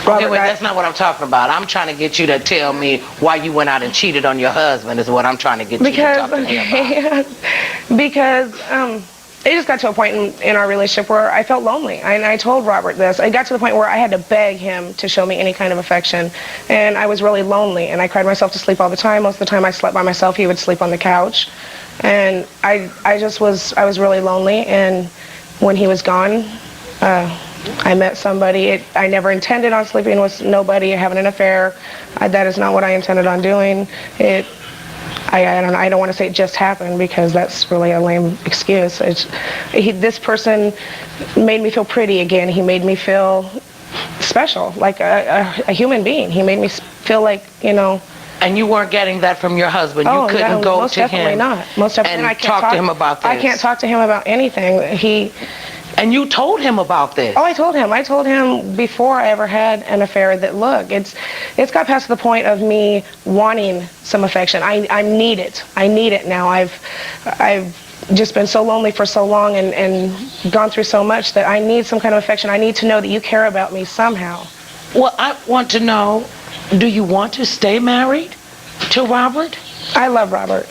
Okay, wait, that's not what I'm talking about. I'm trying to get you to tell me why you went out and cheated on your husband is what I'm trying to get you to talk to me about. Because it just got to a point in our relationship where I felt lonely. And I told Robert this. It got to the point where I had to beg him to show me any kind of affection. And I was really lonely. And I cried myself to sleep all the time. Most of the time I slept by myself. He would sleep on the couch. And I was really lonely. And when he was gone, I met somebody. I never intended on sleeping with nobody, having an affair. That is not what I intended on doing. I don't want to say it just happened, because that's really a lame excuse. This person made me feel pretty again. He made me feel special, like a human being. He made me feel like, And you weren't getting that from your husband. You couldn't go most to definitely him not. Most definitely. and talk to him about this. I can't talk to him about anything. And you told him about this? Oh, I told him. I told him before I ever had an affair that, look, it's got past the point of me wanting some affection. I need it. I need it now. I've just been so lonely for so long and gone through so much that I need some kind of affection. I need to know that you care about me somehow. Well, I want to know, do you want to stay married to Robert? I love Robert.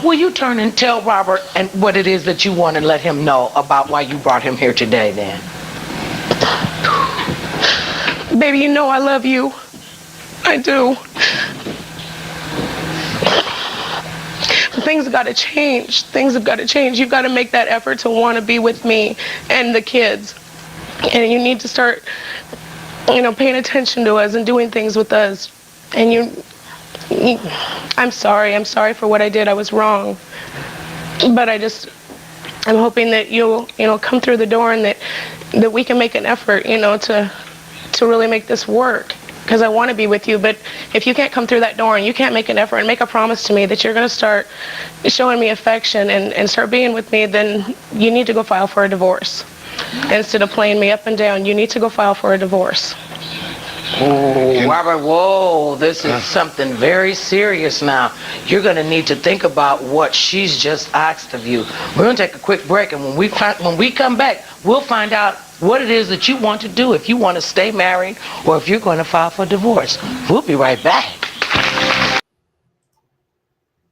Will you turn and tell Robert and what it is that you want and let him know about why you brought him here today then? Baby, you know I love you. I do. Things have got to change. Things have got to change. You've got to make that effort to want to be with me and the kids. And you need to start, paying attention to us and doing things with us. And I'm sorry for what I did. I was wrong. But I'm hoping that you'll, come through the door and that we can make an effort, to really make this work. Because I want to be with you, but if you can't come through that door and you can't make an effort and make a promise to me that you're going to start showing me affection and start being with me, then you need to go file for a divorce. Instead of playing me up and down, you need to go file for a divorce. Oh, Robert, whoa, this is something very serious now. You're going to need to think about what she's just asked of you. We're going to take a quick break, and when we come back, we'll find out what it is that you want to do, if you want to stay married or if you're going to file for divorce. We'll be right back.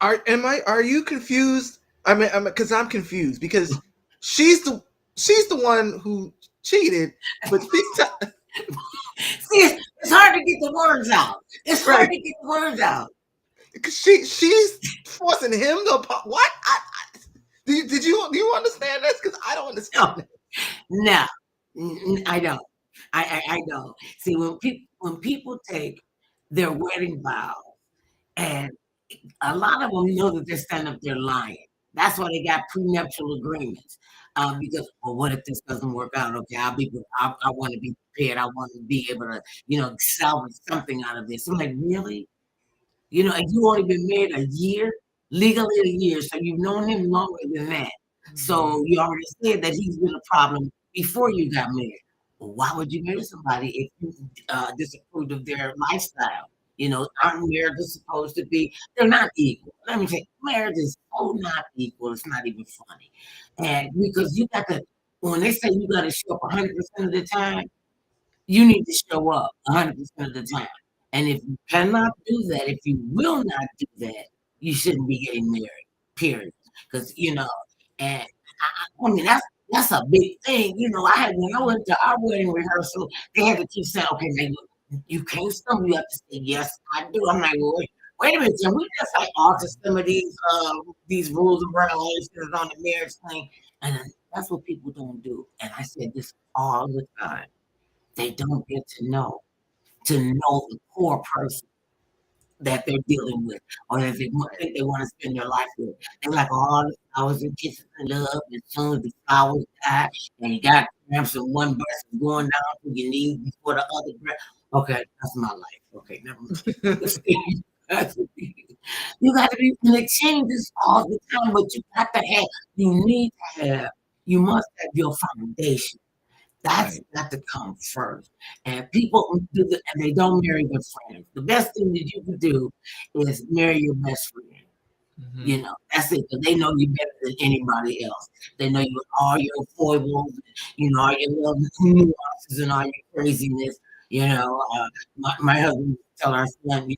Are you confused? Because I'm confused, because she's the one who cheated, but See, it's hard to get the words out. It's hard to get the words out. Because she's forcing him to what? Do you understand this? Because I don't understand it. No, I don't. I don't. See, when people take their wedding vow, and a lot of them know that they're standing up there lying. That's why they got prenuptial agreements. Because, well, what if this doesn't work out? Okay, I want to be prepared. I want to be able to, salvage something out of this. I'm like, really? You know, and you only been married a year, legally a year, so you've known him longer than that. So you already said that he's been a problem before you got married. Well, why would you marry somebody if you disapproved of their lifestyle? You know, aren't marriages supposed to be? They're not equal. Let me tell you, marriage is so not equal. It's not even funny. And because you got to, when they say you got to show up 100% of the time, you need to show up 100% of the time. And if you cannot do that, if you will not do that, you shouldn't be getting married, period. Because, you know, and I mean, that's a big thing. You know, when I went to our wedding rehearsal, they had to keep saying, okay, man, you can't stumble. You have to say, yes, I do. I'm like, well, wait a minute, can we just like alter some of these rules and regulations on the marriage thing? And that's what people don't do. And I said this all the time. They don't get to know the poor person that they're dealing with, or that think they want to spend their life with. They're like all the flowers and kisses and love, and as soon as the flowers die, and you got cramps and one breast is going down to your knees before the other breast. Okay, that's my life. Okay, never mind. You got to be, and it changes all the time, but you must have your foundation. That's got to come first. And people do that, and they don't marry their friends. The best thing that you can do is marry your best friend. You know, that's it. Because they know you better than anybody else. They know you all your foibles, you know, all your little nuances and all your craziness. You know, my husband used to tell our son,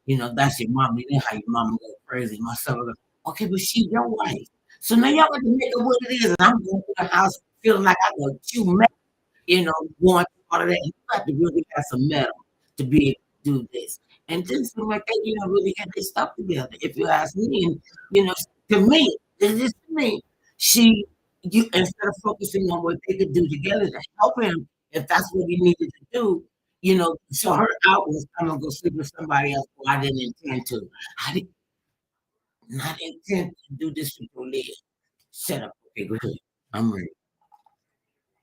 you know, that's your mom. You know how your mama go crazy. My son would go, okay, but she's your wife. So now y'all got to make it what it is. And I'm going to the house feeling like I got two metal, you know, going through all of that. You have to really have some metal to be able to do this. And things like that, you know, really get their stuff together. If you ask me, and you know, to me, it's just to me, you instead of focusing on what they could do together to help him, if that's what he needed to do, you know, so her out was I'm gonna go sleep with somebody else. Well, I didn't intend to. I did not intend to do this with your leg. Shut up. Okay, go ahead. I'm ready.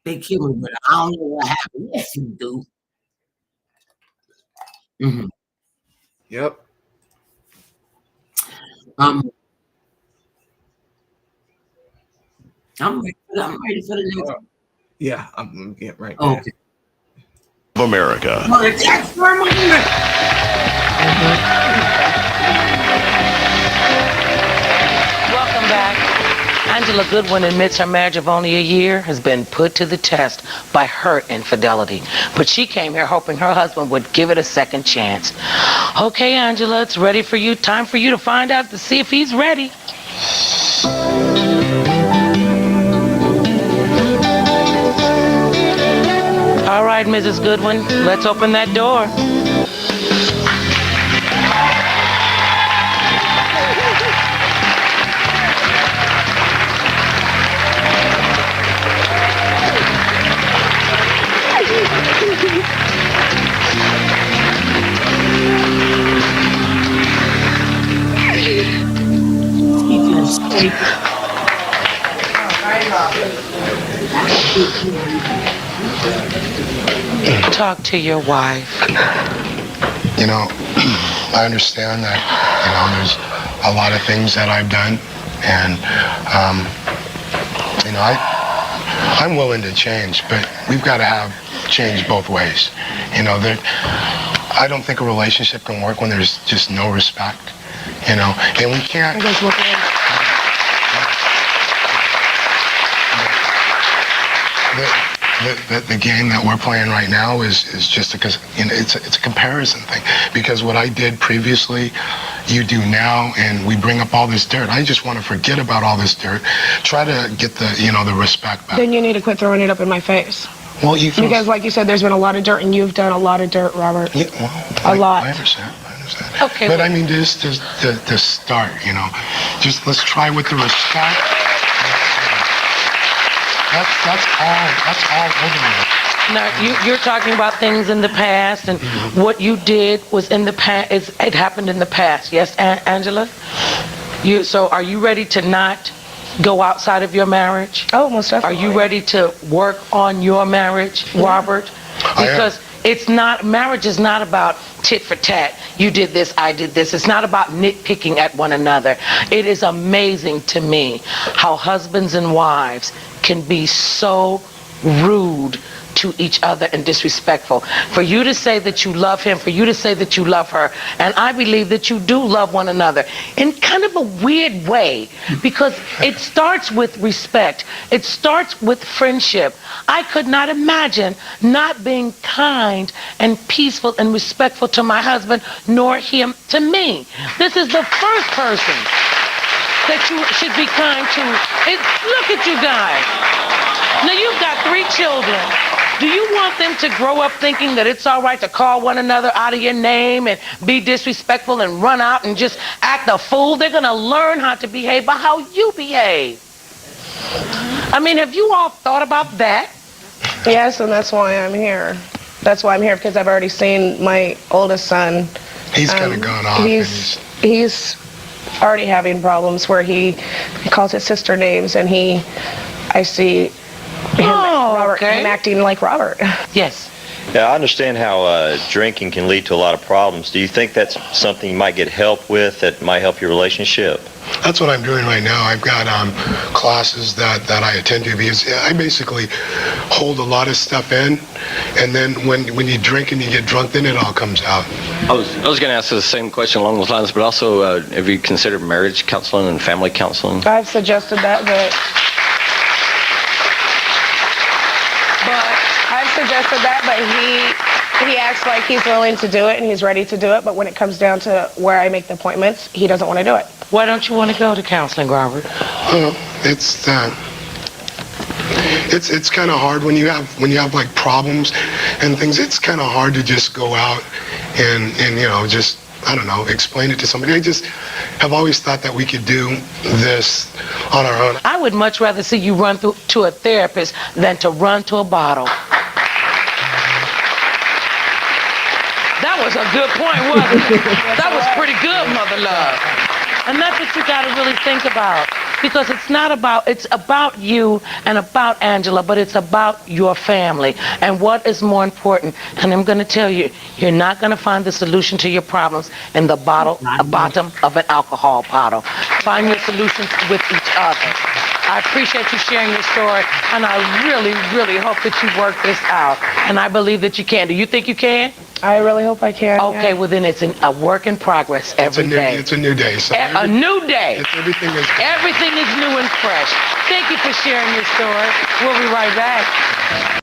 They kill me, but I don't know what happened. Yes, you do. Mm-hmm. Yep. I'm ready for the next one. Yeah, I'm getting right there. Okay. America. Welcome back. Angela Goodwin admits her marriage of only a year has been put to the test by her infidelity. But she came here hoping her husband would give it a second chance. Okay, Angela, it's ready for you. Time for you to find out to see if he's ready. All right, Mrs. Goodwin, let's open that door. Talk to your wife. You know, I understand that, you know, there's a lot of things that I've done, and, you know, I'm willing to change, but we've got to have change both ways. You know, I don't think a relationship can work when there's just no respect, you know, and we can't. The game that we're playing right now is just because, you know, it's a comparison thing. Because what I did previously, you do now, and we bring up all this dirt. I just want to forget about all this dirt. Try to get the, you know, the respect back. Then you need to quit throwing it up in my face. Well, because, like you said, there's been a lot of dirt, and you've done a lot of dirt, Robert. Yeah, well, a lot. I understand. Okay. But I mean, just to start, you know, just let's try with the respect. That's all over me. Now, you're talking about things in the past, and what you did was in the past. It happened in the past. Yes, Angela? So are you ready to not go outside of your marriage? Oh, most definitely. Are you ready to work on your marriage, Robert? Because Marriage is not about tit for tat. You did this, I did this. It's not about nitpicking at one another. It is amazing to me how husbands and wives can be so rude to each other and disrespectful. For you to say that you love him, for you to say that you love her, and I believe that you do love one another in kind of a weird way, because it starts with respect. It starts with friendship. I could not imagine not being kind and peaceful and respectful to my husband, nor him to me. This is the first person that you should be kind to. Look at you guys. Now you've got 3 children. Do you want them to grow up thinking that it's all right to call one another out of your name and be disrespectful and run out and just act a fool? They're going to learn how to behave by how you behave. I mean, have you all thought about that? Yes, and that's why I'm here. That's why I'm here, because I've already seen my oldest son. He's kind of gone off. He's already having problems where he calls his sister names, and I see him, him acting like Robert. Yes. Yeah, I understand how drinking can lead to a lot of problems. Do you think that's something you might get help with that might help your relationship? That's what I'm doing right now. I've got classes that I attend to, because I basically hold a lot of stuff in, and then when you drink and you get drunk, then it all comes out. I was going to ask the same question along those lines, but also have you considered marriage counseling and family counseling? I've suggested that, but he acts like he's willing to do it and he's ready to do it, but when it comes down to where I make the appointments, he doesn't want to do it. Why don't you want to go to counseling, Robert? It's kind of hard when you have like problems and things. It's kind of hard to just go out and just, I don't know, explain it to somebody. I just have always thought that we could do this on our own. I would much rather see you run to a therapist than to run to a bottle. That was a good point, wasn't it? That was pretty good, Mother Love. And that's what you got to really think about. Because it's about you and about Angela, but it's about your family. And what is more important, and I'm going to tell you, you're not going to find the solution to your problems in the bottom of an alcohol bottle. Find your solutions with each other. I appreciate you sharing your story, and I really, really hope that you work this out. And I believe that you can. Do you think you can? I really hope I can. Okay, well then it's a work in progress every day. It's a new day. So a new day. Everything is new and fresh. Thank you for sharing your story. We'll be right back.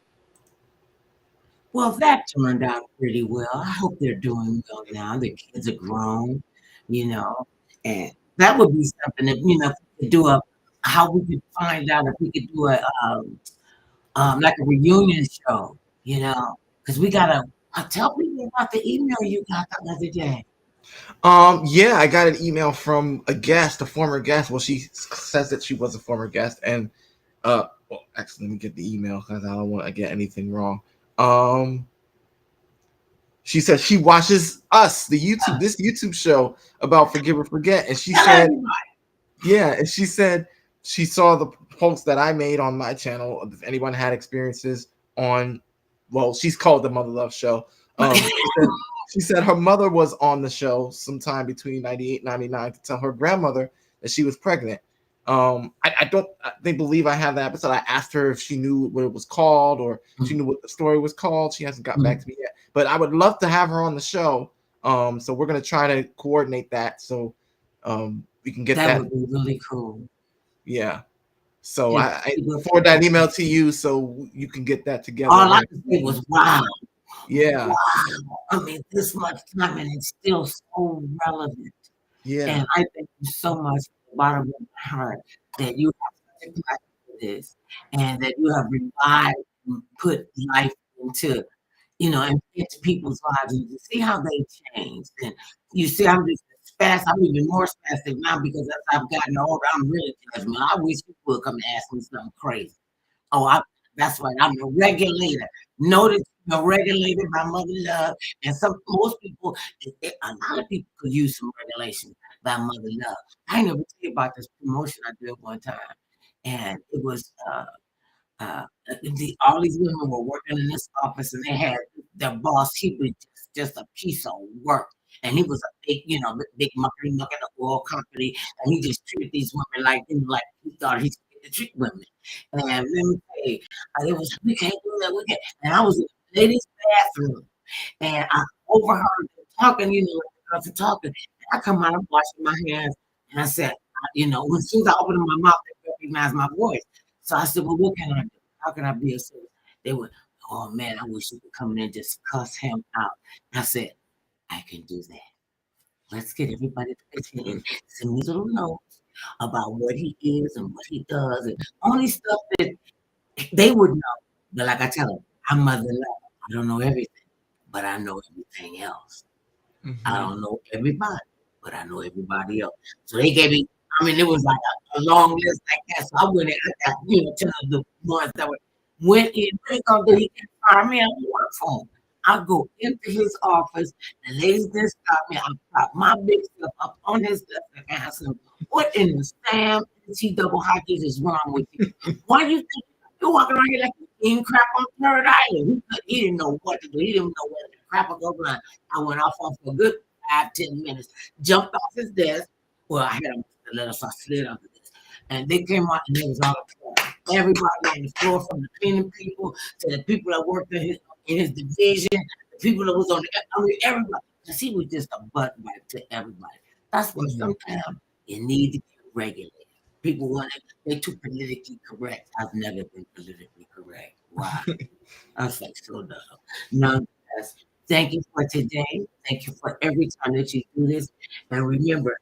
Well, that turned out pretty well. I hope they're doing well now. The kids are grown, and that would be something that, if we could do how we could find out if we could do like a reunion show, because we gotta tell people about the email you got the other day. Yeah, I got an email from a former guest. Well, she says that she was a former guest, and actually, let me get the email because I don't want to get anything wrong. She said she watches this YouTube show about Forgive or Forget, and she said, and she said she saw the post that I made on my channel. If anyone had experiences on, well, she's called the Mother Love Show. She said her mother was on the show sometime between 98 and 99 to tell her grandmother that she was pregnant. They believe I have that episode. I asked her if she knew what it was called or she knew what the story was called. She hasn't got back to me yet, but I would love to have her on the show. So we're going to try to coordinate that so we can get that. That would be really cool. Yeah. So I forward that email to you so you can get that together. All I could say was, wow. Yeah. Wow. I mean, this much time and it's still so relevant. Yeah. And I thank you so much from the bottom of my heart that you have such a passion for this and that you have revived and put life into, and into people's lives and to see how they changed. And you see, I'm just fast. I'm even more spastic now because as I've gotten older, I'm really judgmental. I wish you would come and ask me something crazy. That's right. I'm a regulator. Notice I'm regulated by Mother Love. And most people, a lot of people could use some regulation by Mother Love. I never tell you about this promotion I did one time. And it was All these women were working in this office, and they had their boss. He was just a piece of work, and he was a big, big mucker muck in the oil company, and he just treated these women like he thought he could treat women. And let me tell you, it was we can't do that. We can't. And I was in the ladies' bathroom, and I overheard them talking. Like the girls are talking. And I come out, I'm washing my hands, and I said, as soon as I opened my mouth, they recognized my voice. So I said, well, what can I do? How can I be a service? They went, oh man, I wish you could come in and just cuss him out. And I said, I can do that. Let's get everybody to attend. Send me little notes about what he is and what he does, and only stuff that they would know. But like I tell them, I'm mother love. I don't know everything, but I know everything else. I don't know everybody, but I know everybody else. So they gave me, it was like a long list like that. So I went in, I got, 10 of the ones that went in, what they gonna do? He can fire me on the work phone. I go into his office, the ladies then stop me. I pop my big stuff up on his desk and ask him, what in the Sam T double hockey is wrong with you? Why do you think you're walking around here like you eating crap on Third Island? He didn't know what to do. He didn't know where the crap was going. I went off on for a good 5-10 minutes, jumped off his desk. Well, I had him to let us, so I slid under this. And they came out and it was all applaud. Everybody on the floor, from the cleaning people to the people that worked in his division, the people that was on everybody. Because he was just a butt wipe to everybody. That's what sometimes you need to get regulated. People they're too politically correct. I've never been politically correct. Why? I was like, so dumb. Nonetheless, thank you for today. Thank you for every time that you do this. And remember,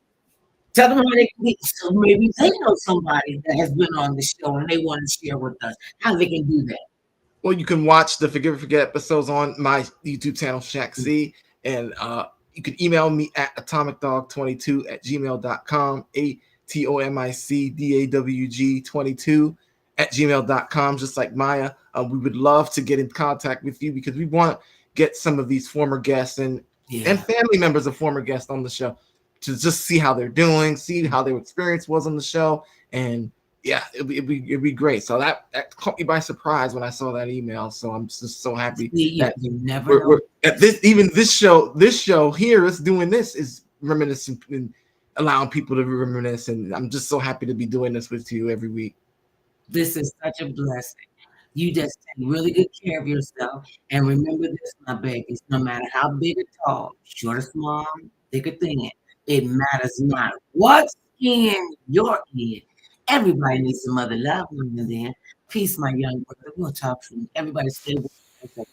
tell them how they can get, so maybe they know somebody that has been on the show and they want to share with us how they can do that. Well, you can watch the Forgive and Forget episodes on my YouTube channel, Shaq C. And you can email me at atomicdawg22@gmail.com, atomicdawg22@gmail.com, just like Maya. We would love to get in contact with you because we want to get some of these former guests and family members of former guests on the show to just see how they're doing, see how their experience was on the show. And yeah, it'd be great. So that caught me by surprise when I saw that email. So I'm just so happy that you never know. At this show here is doing this, is reminiscing and allowing people to reminisce. And I'm just so happy to be doing this with you every week. This is such a blessing. You just take really good care of yourself. And remember this, my babies, no matter how big or tall, short or small, thick or thin, it matters not what's in your ear. Everybody needs some other love now and then. Peace, my young brother. We'll talk soon. Everybody stay with us.